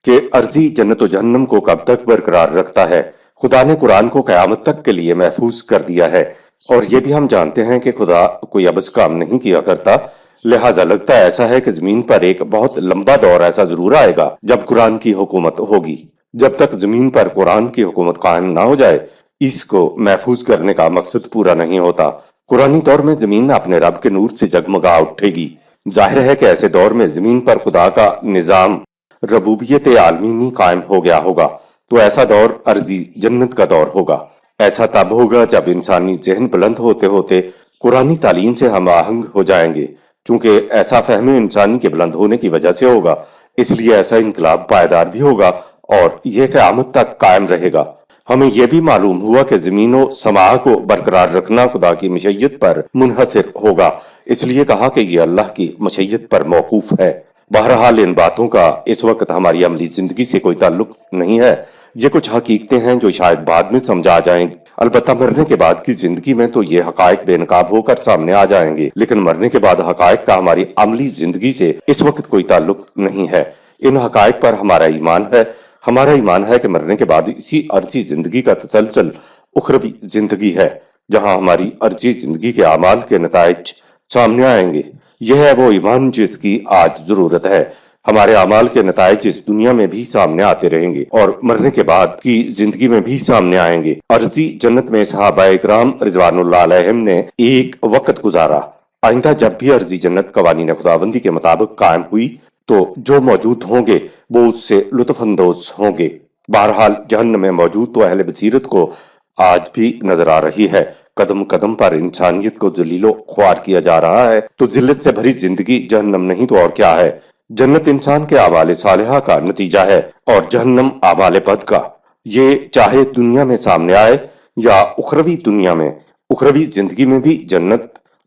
کہ ارضی جنت و جہنم کو کب تک برقرار رکھتا ہے۔ خدا نے قرآن کو قیامت تک کے لیے محفوظ کر دیا ہے، اور یہ بھی ہم جانتے ہیں کہ خدا کوئی عبث کام نہیں کیا کرتا، لہٰذا لگتا ہے ایسا ہے کہ زمین پر ایک بہت لمبا دور ایسا ضرور آئے گا جب قرآن کی حکومت ہوگی۔ جب تک زمین پر قرآن کی حکومت قائم نہ ہو جائے اس کو محفوظ کرنے کا مقصد پورا نہیں ہوتا۔ قرآنی دور میں زمین اپنے رب کے نور سے جگمگا اٹھے گی۔ ظاہر ہے کہ ایسے دور میں زمین پر خدا کا نظام ربوبیت عالمینی قائم ہو گیا ہوگا، تو ایسا دور ارضی جنت کا دور ہوگا۔ ایسا تب ہوگا جب انسانی ذہن بلند ہوتے ہوتے قرآنی تعلیم سے ہم آہنگ ہو جائیں گے۔ چونکہ ایسا فہم انسانی کے بلند ہونے کی وجہ سے ہوگا، اس لیے ایسا انقلاب پائیدار بھی ہوگا اور یہ قیامت تک قائم رہے گا۔ ہمیں یہ بھی معلوم ہوا کہ زمین و سماع کو برقرار رکھنا خدا کی مشیت پر منحصر ہوگا، اس لیے کہا کہ یہ اللہ کی مشیت پر موقوف ہے۔ بہرحال ان باتوں کا اس وقت ہماری عملی زندگی سے کوئی تعلق نہیں ہے۔ یہ کچھ حقیقتیں ہیں جو شاید بعد میں سمجھا جائیں گی۔ البتہ مرنے کے بعد کی زندگی میں تو یہ حقائق بے نقاب ہو کر سامنے آ جائیں گے، لیکن مرنے کے بعد حقائق کا ہماری عملی زندگی سے اس وقت کوئی تعلق نہیں ہے۔ ان حقائق پر ہمارا ایمان ہے۔ ہمارا ایمان ہے کہ مرنے کے بعد اسی عرضی زندگی کا تسلسل اخروی زندگی ہے، جہاں ہماری عرضی زندگی کے اعمال کے نتائج سامنے آئیں گے۔ یہ ہے وہ ایمان جس کی آج ضرورت ہے۔ ہمارے اعمال کے نتائج اس دنیا میں بھی سامنے آتے رہیں گے اور مرنے کے بعد کی زندگی میں بھی سامنے آئیں گے۔ عرضی جنت میں صحابہ اکرام رضوان اللہ علیہم نے ایک وقت گزارا۔ آئندہ جب بھی عرضی جنت قوانین خداوندی کے مطابق قائم ہوئی تو جو موجود ہوں گے وہ اس سے لطف اندوز ہوں گے۔ بہرحال جہنم میں موجود تو اہل بصیرت کو آج بھی نظر آ رہی ہے۔ قدم قدم پر انسانیت کو ذلیل و خوار کیا جا رہا ہے، تو ذلت سے بھری زندگی جہنم نہیں تو اور کیا ہے۔ جنت انسان کے اعمال صالحہ کا نتیجہ ہے اور جہنم اعمال بد کا۔ یہ چاہے دنیا میں سامنے آئے یا اخروی دنیا میں، اخروی زندگی میں بھی جنت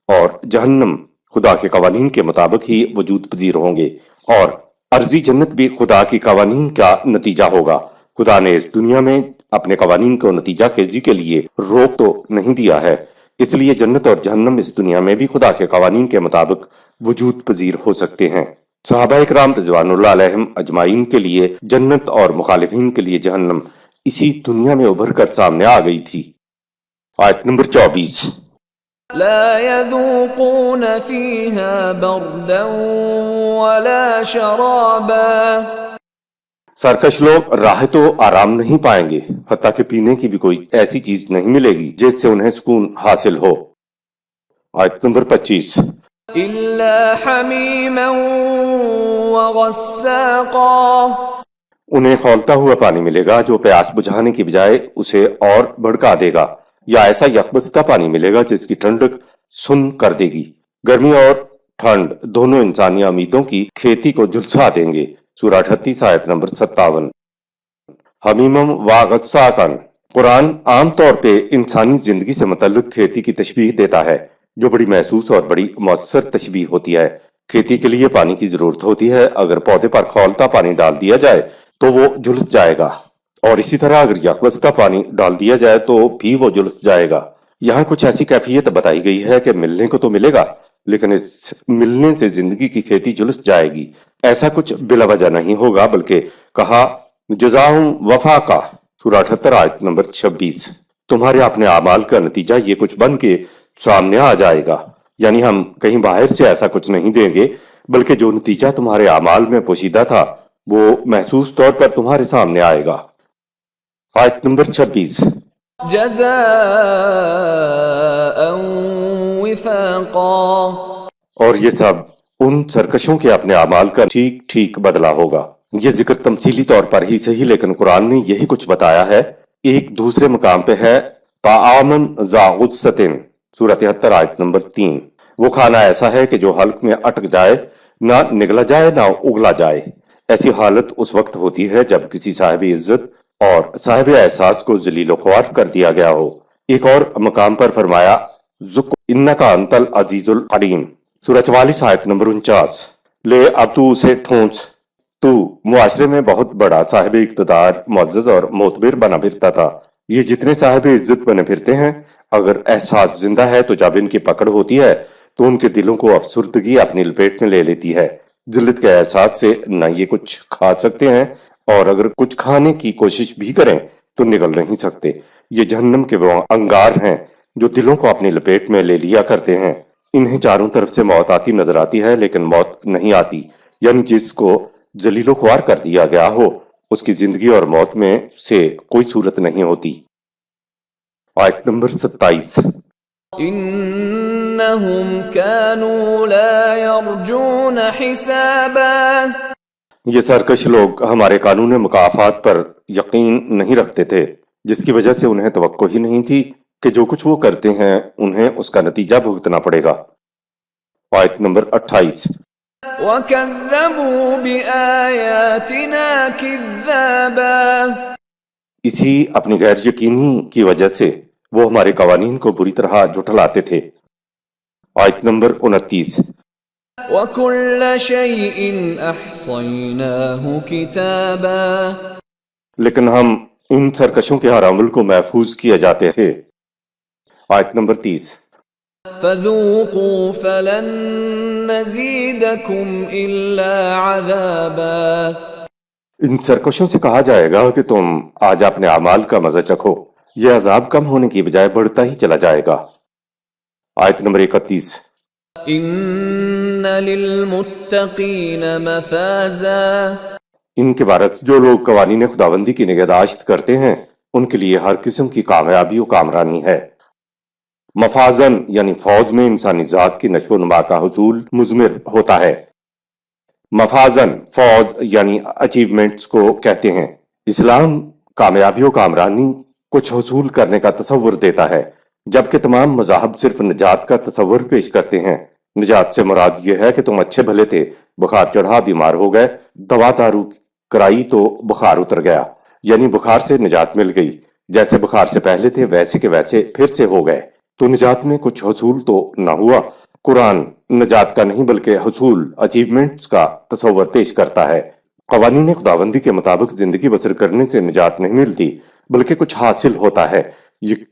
اور جہنم خدا کے قوانین کے مطابق ہی وجود پذیر ہوں گے، اور عرضی جنت بھی خدا کی قوانین کا نتیجہ ہوگا۔ خدا نے اس دنیا میں اپنے قوانین کو نتیجہ خیزی کے لیے روک تو نہیں دیا ہے، اس لیے جنت اور جہنم اس دنیا میں بھی خدا کے قوانین کے مطابق وجود پذیر ہو سکتے ہیں۔ صحابہ اکرام رضوان اللہ علیہم اجمعین کے لیے جنت اور مخالفین کے لیے جہنم اسی دنیا میں ابھر کر سامنے آ گئی تھی۔ آیت نمبر 24۔ لا يذوقون فيها بردا ولا شرابا، سرکش لوگ راحت و آرام نہیں پائیں گے، حتیٰ کہ پینے کی بھی کوئی ایسی چیز نہیں ملے گی جس سے انہیں سکون حاصل ہو۔ آیت نمبر 25۔ الا حمیما وغساقا، انہیں کھولتا ہوا پانی ملے گا جو پیاس بجھانے کی بجائے اسے اور بھڑکا دے گا، یا ایسا یکبستہ پانی ملے گا جس کی ٹھنڈک سن کر دے گی۔ گرمی اور ٹھنڈ دونوں انسانی امیدوں کی کھیتی کو جھلسا دیں گے۔ سورہ 38 آیت نمبر 57۔ حمیمم و غساقن، قرآن عام طور پہ انسانی زندگی سے متعلق کھیتی کی تشبیہ دیتا ہے، جو بڑی محسوس اور بڑی مؤثر تشبیہ ہوتی ہے۔ کھیتی کے لیے پانی کی ضرورت ہوتی ہے، اگر پودے پر کھولتا پانی ڈال دیا جائے تو وہ جھلس جائے گا، اور اسی طرح اگر یکبستہ پانی ڈال دیا جائے تو بھی وہ جھلس جائے گا۔ یہاں کچھ ایسی کیفیت بتائی گئی ہے کہ ملنے کو تو ملے گا، لیکن اس ملنے سے زندگی کی کھیتی جھلس جائے گی۔ ایسا کچھ بلا وجہ نہیں ہوگا، بلکہ کہا جزاؤں وفاقہ، سورہ 78 آیت نمبر 26۔ تمہارے اپنے اعمال کا نتیجہ یہ کچھ بن کے سامنے آ جائے گا، یعنی ہم کہیں باہر سے ایسا کچھ نہیں دیں گے، بلکہ جو نتیجہ تمہارے اعمال میں پوشیدہ تھا وہ محسوس طور پر تمہارے سامنے آئے گا۔ آیت نمبر 26۔ جزاء وفاقا، اور یہ سب ان سرکشوں کے اپنے اعمال کا ٹھیک ٹھیک بدلہ ہوگا۔ یہ ذکر تمثیلی طور پر ہی صحیح، لیکن قرآن نے یہی کچھ بتایا ہے۔ ایک دوسرے مقام پہ ہے طعامن ذا غصۃ، سورہ 73 آیت نمبر 3۔ وہ کھانا ایسا ہے کہ جو حلق میں اٹک جائے، نہ نگلا جائے نہ اگلا جائے۔ ایسی حالت اس وقت ہوتی ہے جب کسی صاحب عزت اور صاحب احساس کو ذلیل و خوار کر دیا گیا ہو۔ ایک اور مقام پر فرمایا ذُقْ اِنَّکَ أَنْتَ الْعَزِیزُ الْحَکِیم، سورہ 44 آیت نمبر 49۔ لے اب تو اسے ٹھونس، تو معاشرے میں بہت بڑا صاحب اقتدار، معزز اور معتبر بنا پھرتا تھا۔ یہ جتنے صاحب عزت بنے پھرتے ہیں، اگر احساس زندہ ہے تو جب ان کی پکڑ ہوتی ہے تو ان کے دلوں کو افسردگی اپنی لپیٹ میں لے لیتی ہے۔ ذلت کے احساس سے نہ یہ کچھ کھا سکتے ہیں، اور اگر کچھ کھانے کی کوشش بھی کریں تو نگل نہیں سکتے۔ یہ جہنم کے وہ انگار ہیں جو دلوں کو اپنی لپیٹ میں لے لیا کرتے ہیں۔ انہیں چاروں طرف سے موت آتی نظر آتی ہے لیکن موت نہیں آتی، یعنی جس کو ذلیل و خوار کر دیا گیا ہو اس کی زندگی اور موت میں سے کوئی صورت نہیں ہوتی۔ آیت نمبر 27۔ انہم كانوا لا يرجون حسابا، یہ سرکش لوگ ہمارے قانون مکافات پر یقین نہیں رکھتے تھے، جس کی وجہ سے انہیں توقع ہی نہیں تھی کہ جو کچھ وہ کرتے ہیں انہیں اس کا نتیجہ بھگتنا پڑے گا۔ آیت نمبر 28۔ وَكَذَّبُوا بِآيَاتِنَا كِذَّابًا، اسی اپنی غیر یقینی کی وجہ سے وہ ہمارے قوانین کو بری طرح جھٹلاتے تھے۔ آیت نمبر 29۔ وَكُلَّ شَيْءٍ أَحْصَيْنَاهُ كِتَابًا، لیکن ہم ان سرکشوں کے ہر عمل کو محفوظ کیا جاتے تھے۔ آیت نمبر 30۔ فَذُوقُوا فَلَن نَّزِيدَكُمْ إِلَّا عَذَابًا، ان سرکشوں سے کہا جائے گا کہ تم آج اپنے اعمال کا مزہ چکھو، یہ عذاب کم ہونے کی بجائے بڑھتا ہی چلا جائے گا۔ آیت نمبر 31۔ إِنَّ لِلْمُتَّقِينَ مَفَازًا، ان کے برعکس جو لوگ قوانین خداوندی کی نگہداشت کرتے ہیں ان کے لیے ہر قسم کی کامیابی و کامرانی ہے۔ مفازن یعنی فوج میں انسانی ذات کی نشو و نما کا حصول مضمر ہوتا ہے۔ مفازن فوج یعنی اچیومنٹس کو کہتے ہیں۔ اسلام کامیابی و کامرانی کچھ حصول کرنے کا تصور دیتا ہے، جبکہ تمام مذاہب صرف نجات کا تصور پیش کرتے ہیں۔ نجات سے مراد یہ ہے کہ تم اچھے بھلے تھے، بخار چڑھا بیمار ہو گئے، دوا دارو کرائی تو بخار اتر گیا، یعنی بخار سے نجات مل گئی، جیسے بخار سے پہلے تھے ویسے کے ویسے پھر سے ہو گئے، تو نجات میں کچھ حصول تو نہ ہوا۔ قرآن نجات کا نہیں بلکہ حصول اچیومنٹس کا تصور پیش کرتا ہے۔ قوانین خداوندی کے مطابق زندگی بسر کرنے سے نجات نہیں ملتی بلکہ کچھ حاصل ہوتا ہے،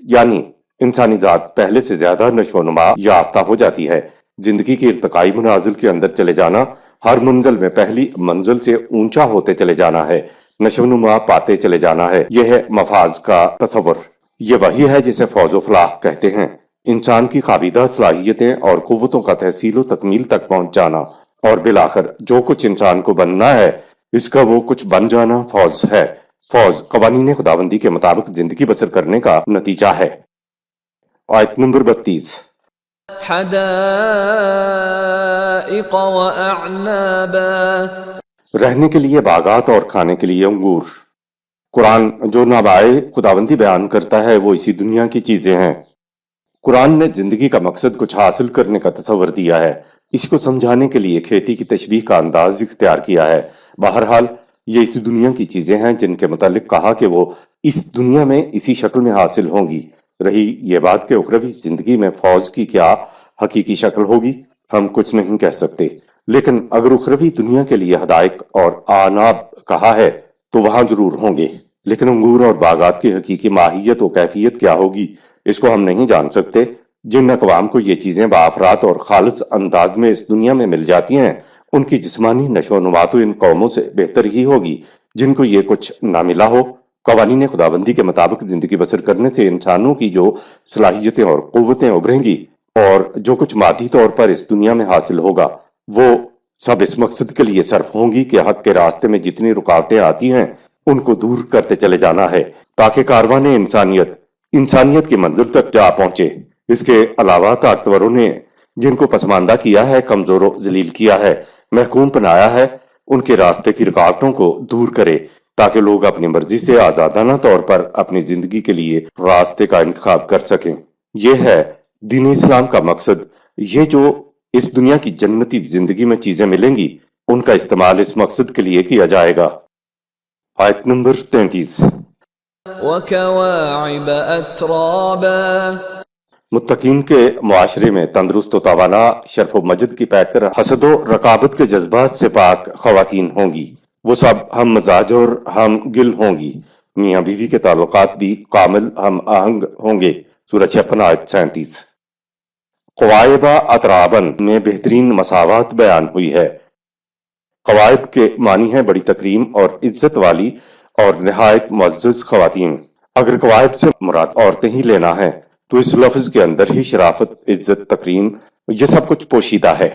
یعنی انسانی ذات پہلے سے زیادہ نشو و نما یافتہ ہو جاتی ہے۔ زندگی کے ارتقائی منازل کے اندر چلے جانا، ہر منزل میں پہلی منزل سے اونچا ہوتے چلے جانا ہے، نشو و نما پاتے چلے جانا ہے، یہ ہے مفاز کا تصور۔ یہ وہی ہے جسے فوز و فلاح کہتے ہیں۔ انسان کی قابیدہ صلاحیتیں اور قوتوں کا تحصیل و تکمیل تک پہنچ جانا، اور بالآخر جو کچھ انسان کو بننا ہے اس کا وہ کچھ بن جانا فوز ہے۔ فوز قوانین خداوندی کے مطابق زندگی بسر کرنے کا نتیجہ ہے۔ آیت نمبر 32۔ حدائق وأعنابا، رہنے کے لیے باغات اور کھانے کے لیے انگور۔ قرآن جو نابائے خداوندی بیان کرتا ہے وہ اسی دنیا کی چیزیں ہیں۔ قرآن نے زندگی کا مقصد کچھ حاصل کرنے کا تصور دیا ہے، اس کو سمجھانے کے لیے کھیتی کی تشبیہ کا انداز اختیار کیا ہے۔ بہرحال یہ اسی دنیا کی چیزیں ہیں جن کے متعلق کہا کہ وہ اس دنیا میں اسی شکل میں حاصل ہوں گی۔ رہی یہ بات کہ اخروی زندگی میں فوج کی کیا حقیقی شکل ہوگی، ہم کچھ نہیں کہہ سکتے، لیکن اگر اخروی دنیا کے لیے حدائق اور آناب کہا ہے تو وہاں ضرور ہوں گے، لیکن انگور اور باغات کی حقیقی ماہیت و کیفیت کیا ہوگی اس کو ہم نہیں جان سکتے۔ جن اقوام کو یہ چیزیں بافراد اور خالص انداز میں اس دنیا میں مل جاتی ہیں ان کی جسمانی نشو و نما تو ان قوموں سے بہتر ہی ہوگی جن کو یہ کچھ نہ ملا ہو۔ قوانین خداوندی کے مطابق زندگی بسر کرنے سے انسانوں کی جو صلاحیتیں اور قوتیں ابھریں گی اور جو کچھ مادی طور پر اس دنیا میں حاصل ہوگا وہ سب اس مقصد کے لیے صرف ہوں گی کہ حق کے راستے میں جتنی رکاوٹیں آتی ہیں ان کو دور کرتے چلے جانا ہے تاکہ کاروان انسانیت کی منزل تک جا پہنچے۔ اس کے علاوہ طاقتوروں نے جن کو پسماندہ کیا ہے، کمزور و ذلیل کیا ہے، محکوم بنایا ہے، ان کے راستے کی رکاوٹوں کو دور کرے تاکہ لوگ اپنی مرضی سے آزادانہ طور پر اپنی زندگی کے لیے راستے کا انتخاب کر سکیں۔ یہ ہے دین اسلام کا مقصد۔ یہ جو اس دنیا کی جنتی زندگی میں چیزیں ملیں گی ان کا استعمال اس مقصد کے لیے کیا جائے گا۔ آیت نمبر 33۔ وَكَوَاعِبَ أَتْرَابًا، متقین کے معاشرے میں تندرست و توانا، شرف و مجد کی پیک کر حسد و رقابت کے جذبات سے پاک خواتین ہوں گی۔ وہ سب ہم مزاج اور ہم گل ہوں گی۔ میاں بیوی کے تعلقات بھی کامل ہم آہنگ ہوں گے۔ سورہ 56 آیت 37۔ قوائبہ اطرابن میں بہترین مساوات بیان ہوئی ہے۔ قوائب کے معنی ہے بڑی تکریم اور عزت والی اور نہایت معزز خواتین۔ اگر قوائب سے مراد عورتیں ہی لینا ہے تو اس لفظ کے اندر ہی شرافت، عزت، تکریم، یہ سب کچھ پوشیدہ ہے۔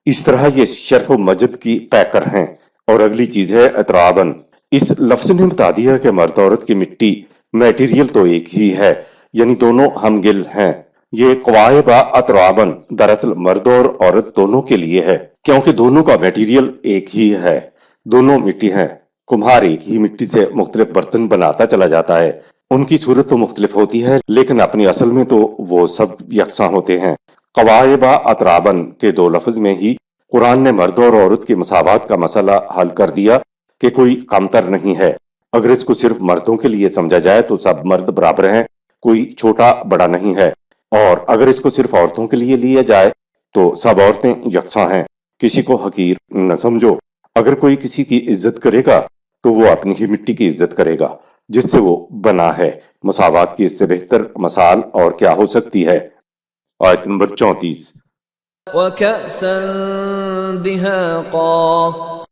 اس طرح یہ شرف و مجد کی پیکر ہیں۔ اور اگلی چیز ہے اطرابن۔ اس لفظ نے بتا دیا کہ مرد عورت کی مٹی میٹیریل تو ایک ہی ہے، یعنی دونوں ہم گل ہیں۔ یہ قوائبہ اطرابن دراصل مرد اور عورت دونوں کے لیے ہے، کیونکہ دونوں کا میٹیریل ایک ہی ہے، دونوں مٹی ہیں۔ کمہار ایک ہی مٹی سے مختلف برتن بناتا چلا جاتا ہے، ان کی صورت تو مختلف ہوتی ہے لیکن اپنی اصل میں تو وہ سب یکساں ہوتے ہیں۔ قوائبہ اطرابن کے دو لفظ میں ہی قرآن نے مرد اور عورت کی مساوات کا مسئلہ حل کر دیا کہ کوئی کمتر نہیں ہے۔ اگر اس کو صرف مردوں کے لیے سمجھا جائے تو سب مرد برابر ہیں، کوئی چھوٹا بڑا نہیں ہے، اور اگر اس کو صرف عورتوں کے لیے لیا جائے تو سب عورتیں یکساں ہیں، کسی کو حقیر نہ سمجھو۔ اگر کوئی کسی کی عزت کرے گا تو وہ اپنی ہی مٹی کی عزت کرے گا جس سے وہ بنا ہے۔ مساوات کی اس سے بہتر مثال اور کیا ہو سکتی ہے؟ آیت نمبر 34۔ وَكَأْسًا دِهَاقًا،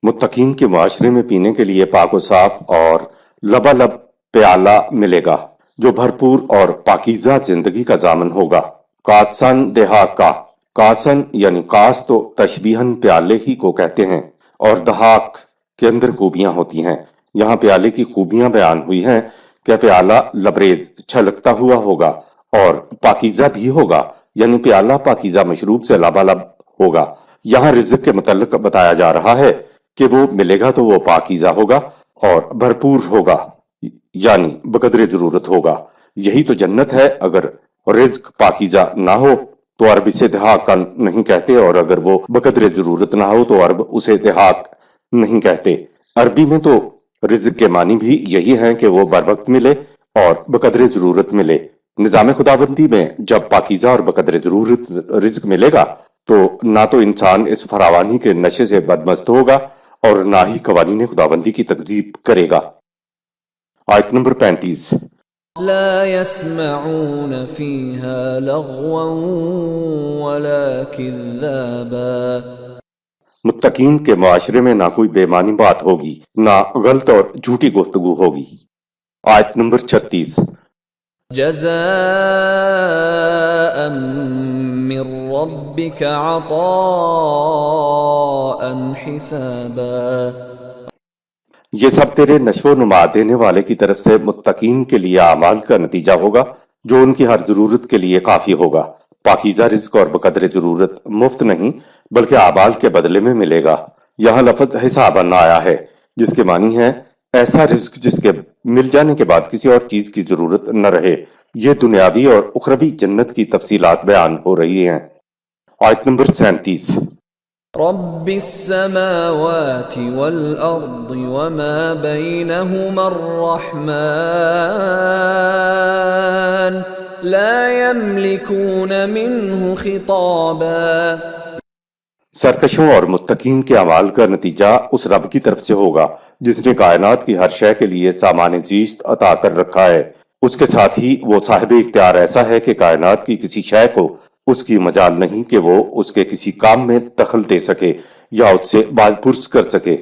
متقین کے معاشرے میں پینے کے لیے پاک و صاف اور لبالب پیالہ ملے گا جو بھرپور اور پاکیزہ زندگی کا ضامن ہوگا۔ کاسن دہاقا، کاسن یعنی کاس تو تشبیہن پیالے ہی کو کہتے ہیں، اور دہاق کے اندر خوبیاں ہوتی ہیں۔ یہاں پیالے کی خوبیاں بیان ہوئی ہیں کہ پیالہ لبریز چھلکتا ہوا ہوگا اور پاکیزہ بھی ہوگا، یعنی پیالہ پاکیزہ مشروب سے لبالب ہوگا۔ یہاں رزق کے متعلق بتایا جا رہا ہے کہ وہ ملے گا تو وہ پاکیزہ ہوگا اور بھرپور ہوگا، یعنی بقدر ضرورت ہوگا۔ یہی تو جنت ہے۔ اگر رزق پاکیزہ نہ ہو تو عرب اسے دہاقن نہیں کہتے، اور اگر وہ بقدر ضرورت نہ ہو تو عرب اسے دہاق نہیں کہتے۔ عربی میں تو رزق کے معنی بھی یہی ہیں کہ وہ بر وقت ملے اور بقدر ضرورت ملے۔ نظام خداوندی میں جب پاکیزہ اور بقدر ضرورت رزق ملے گا تو نہ تو انسان اس فراوانی کے نشے سے بدمست ہوگا اور نہ ہی قوانین خداوندی کی تکذیب کرے گا۔ آیت نمبر 35۔ لا يسمعون فيها لغوا ولا كذابا، متقین کے معاشرے میں نہ کوئی بے معنی بات ہوگی، نہ غلط اور جھوٹی گفتگو ہوگی۔ آیت نمبر 36۔ جزاء من ربك عطاء حسابا، یہ سب تیرے نشو و نما دینے والے کی طرف سے متقین کے لیے اعمال کا نتیجہ ہوگا جو ان کی ہر ضرورت کے لیے کافی ہوگا۔ پاکیزہ رزق اور بقدر ضرورت مفت نہیں بلکہ اعمال کے بدلے میں ملے گا۔ یہاں لفظ حساباً آیا ہے جس کے معنی ہے ایسا رزق جس کے مل جانے کے بعد کسی اور چیز کی ضرورت نہ رہے۔ یہ دنیاوی اور اخروی جنت کی تفصیلات بیان ہو رہی ہیں۔ آیت نمبر 37۔ رب السماوات والأرض وما بينهما الرحمن لا يملكون منه خطابا، سرکشوں اور متقین کے اعمال کا نتیجہ اس رب کی طرف سے ہوگا جس نے کائنات کی ہر شے کے لیے سامان زیست عطا کر رکھا ہے۔ اس کے ساتھ ہی وہ صاحب اختیار ایسا ہے کہ کائنات کی کسی شے کو اس کی مجال نہیں کہ وہ اس کے کسی کام میں دخل دے سکے یا اس سے باز پرس کر سکے۔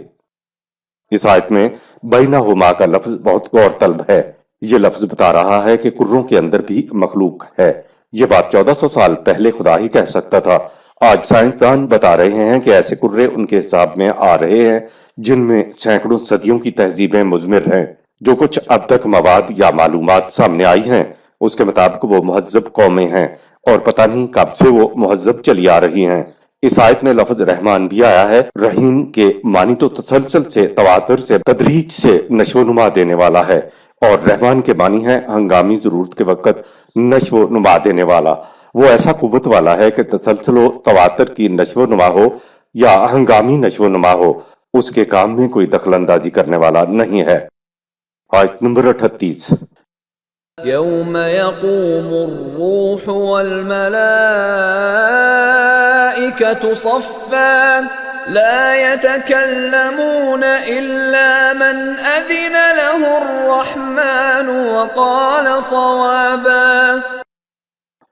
اس آیت میں بینہما کا لفظ بہت غور طلب ہے۔ یہ لفظ بتا رہا ہے کہ کروں کے اندر بھی مخلوق ہے۔ یہ بات 1400 سال پہلے خدا ہی کہہ سکتا تھا۔ آج سائنسدان بتا رہے ہیں کہ ایسے کرے ان کے حساب میں آ رہے ہیں جن میں سینکڑوں صدیوں کی تہذیبیں مضمر ہیں۔ جو کچھ اب تک مواد یا معلومات سامنے آئی ہیں اس کے مطابق وہ مہذب قومیں ہیں، اور پتہ نہیں کب سے وہ مہذب چلی آ رہی ہیں۔ اس آیت میں لفظ رحمان بھی آیا ہے۔ رحیم کے معنی تو تسلسل سے، تواتر سے، تدریج سے نشو و نما دینے والا ہے، اور رحمان کے معنی ہے ہنگامی ضرورت کے وقت نشو و نما دینے والا۔ وہ ایسا قوت والا ہے کہ تسلسل و تواتر کی نشو و نما ہو یا ہنگامی نشو و نما ہو، اس کے کام میں کوئی دخل اندازی کرنے والا نہیں ہے۔ آیت نمبر 38۔ يوم يقوم الروح والملائكة صفا لا يتكلمون إلا من أذن له الرحمن وقال صوابا۔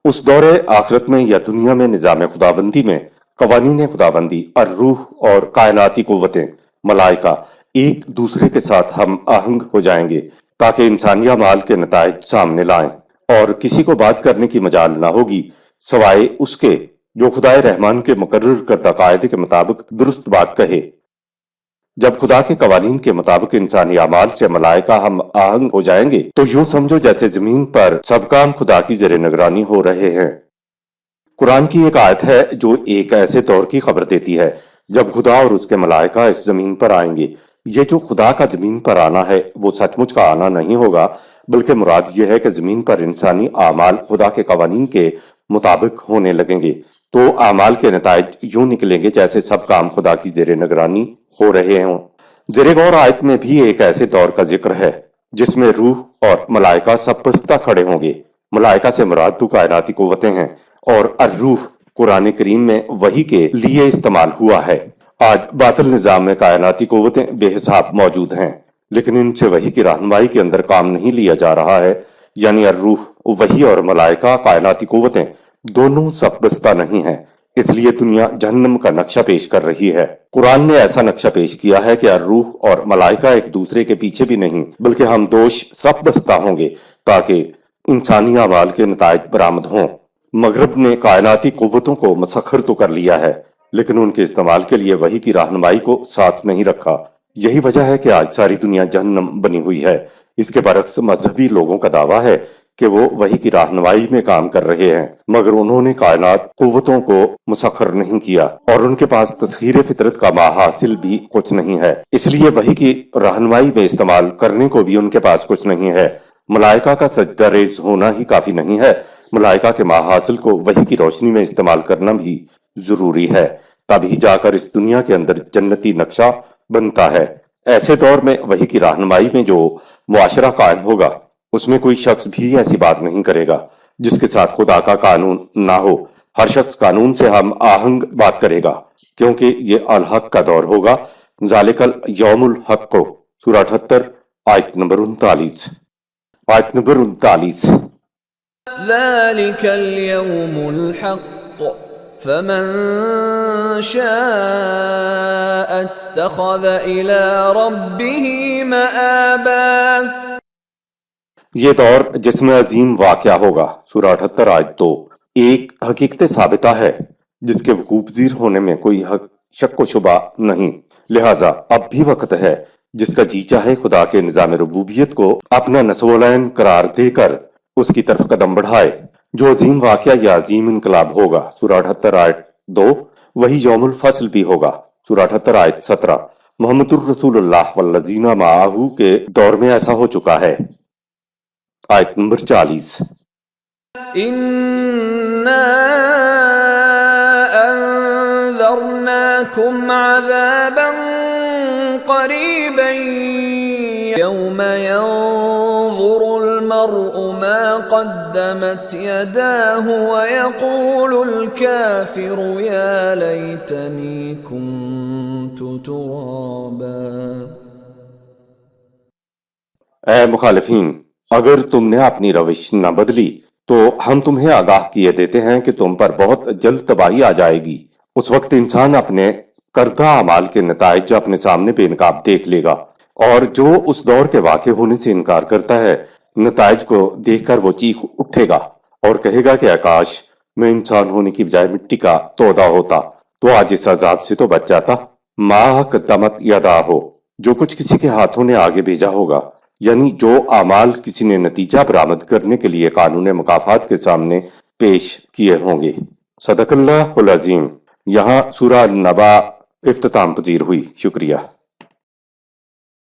اس دور آخرت میں یا دنیا میں نظام خداوندی میں قوانین خداوندی، الروح اور کائناتی قوتیں، ملائکہ ایک دوسرے کے ساتھ ہم آہنگ ہو جائیں گے تاکہ انسانی اعمال کے نتائج سامنے لائیں، اور کسی کو بات کرنے کی مجال نہ ہوگی سوائے اس کے جو خدائے رحمان کے مقرر کردہ قاعدے کے مطابق درست بات کہے۔ جب خدا کے قوانین کے مطابق انسانی اعمال سے ملائکہ ہم آہنگ ہو جائیں گے تو یوں سمجھو جیسے زمین پر سب کام خدا کی زیر نگرانی ہو رہے ہیں۔ قرآن کی ایک آیت ہے جو ایک ایسے دور کی خبر دیتی ہے جب خدا اور اس کے ملائکہ اس زمین پر آئیں گے۔ یہ جو خدا کا زمین پر آنا ہے وہ سچ مچ کا آنا نہیں ہوگا، بلکہ مراد یہ ہے کہ زمین پر انسانی اعمال خدا کے قوانین کے مطابق ہونے لگیں گے، تو اعمال کے نتائج یوں نکلیں گے جیسے سب کام خدا کی زیر نگرانی ہو رہے ہوں۔ زیر غور آیت میں بھی ایک ایسے دور کا ذکر ہے جس میں روح اور ملائکہ سب بستہ کھڑے ہوں گے۔ ملائکہ سے مراد تو کائناتی قوتیں ہیں، اور الروح قرآن کریم میں وحی کے لیے استعمال ہوا ہے۔ آج باطل نظام میں کائناتی قوتیں بے حساب موجود ہیں، لیکن ان سے وحی کی رہنمائی کے اندر کام نہیں لیا جا رہا ہے، یعنی الروح، وحی اور ملائکہ کائناتی قوتیں دونوں سب بستہ نہیں ہیں، اس لیے دنیا جہنم کا نقشہ پیش کر رہی ہے۔ قرآن نے ایسا نقشہ پیش کیا ہے کہ الروح اور ملائکہ ایک دوسرے کے پیچھے بھی نہیں بلکہ ہم دوش سب بستہ ہوں گے تاکہ انسانی اعمال کے نتائج برآمد ہوں۔ مغرب نے کائناتی قوتوں کو مسخر تو کر لیا ہے لیکن ان کے استعمال کے لیے وحی کی رہنمائی کو ساتھ نہیں رکھا۔ یہی وجہ ہے کہ آج ساری دنیا جہنم بنی ہوئی ہے۔ اس کے برعکس مذہبی لوگوں کا دعویٰ ہے کہ وہ وحی کی رہنمائی میں کام کر رہے ہیں، مگر انہوں نے کائنات قوتوں کو مسخر نہیں کیا، اور ان کے پاس تسخیر فطرت کا ماحاصل بھی کچھ نہیں ہے، اس لیے وحی کی رہنمائی میں استعمال کرنے کو بھی ان کے پاس کچھ نہیں ہے۔ ملائکہ کا سجدہ ریز ہونا ہی کافی نہیں ہے، ملائکہ کے ماحاصل کو وحی کی روشنی میں استعمال کرنا بھی ضروری ہے، تبھی جا کر اس دنیا کے اندر جنتی نقشہ بنتا ہے۔ ایسے دور میں وحی کی رہنمائی میں جو معاشرہ قائم ہوگا اس میں کوئی شخص بھی ایسی بات نہیں کرے گا جس کے ساتھ خدا کا قانون نہ ہو۔ ہر شخص قانون سے ہم آہنگ بات کرے گا، کیونکہ یہ الحق کا دور ہوگا۔ ذالک یوم الحق کو، سورہ 78 آیت نمبر 39۔ آیت نمبر 39۔ ذلك اليوم الحق فمن شاء اتخذ إلى ربه مآبا۔ یہ دور جس میں عظیم واقعہ ہوگا، سورہ 78 آیت 2، ایک حقیقت ثابتہ ہے جس کے وقوع پذیر ہونے میں کوئی شک و شبہ نہیں، لہٰذا اب بھی وقت ہے جس کا جی چاہے خدا کے نظام ربوبیت کو اپنا نسولین قرار دے کر اس کی طرف قدم بڑھائے۔ جو عظیم واقعہ یا عظیم انقلاب ہوگا، سورہ 78 آیت 2، وہی یوم الفصل بھی ہوگا، سورہ 78 آیت 17۔ محمد الرسول اللہ والذین معہ کے دور میں ایسا ہو چکا ہے۔ آیت نمبر 40۔ إنا أنذرناكم عذابا قريبا يوم ينظر المرء ما قدمت يداه ويقول الكافر يا ليتني كنت ترابا۔ اے مخالفین، اگر تم نے اپنی روش نہ بدلی تو ہم تمہیں آگاہ کیے دیتے ہیں کہ تم پر بہت جلد تباہی آ جائے گی۔ اس وقت انسان اپنے کردہ اعمال کے نتائج اپنے سامنے بے نقاب دیکھ لے گا، اور جو اس دور کے واقع ہونے سے انکار کرتا ہے نتائج کو دیکھ کر وہ چیخ اٹھے گا اور کہے گا کہ کاش میں انسان ہونے کی بجائے مٹی کا تودا ہوتا تو آج اس عذاب سے تو بچ جاتا۔ ما قدمت یدا ہو، جو کچھ کسی کے ہاتھوں نے آگے بھیجا ہوگا، یعنی جو اعمال کسی نے نتیجہ برآمد کرنے کے لیے قانون مکافات کے سامنے پیش کیے ہوں گے۔ صدق اللہ العظیم۔ یہاں سورہ النبا اختتام پذیر ہوئی۔ شکریہ۔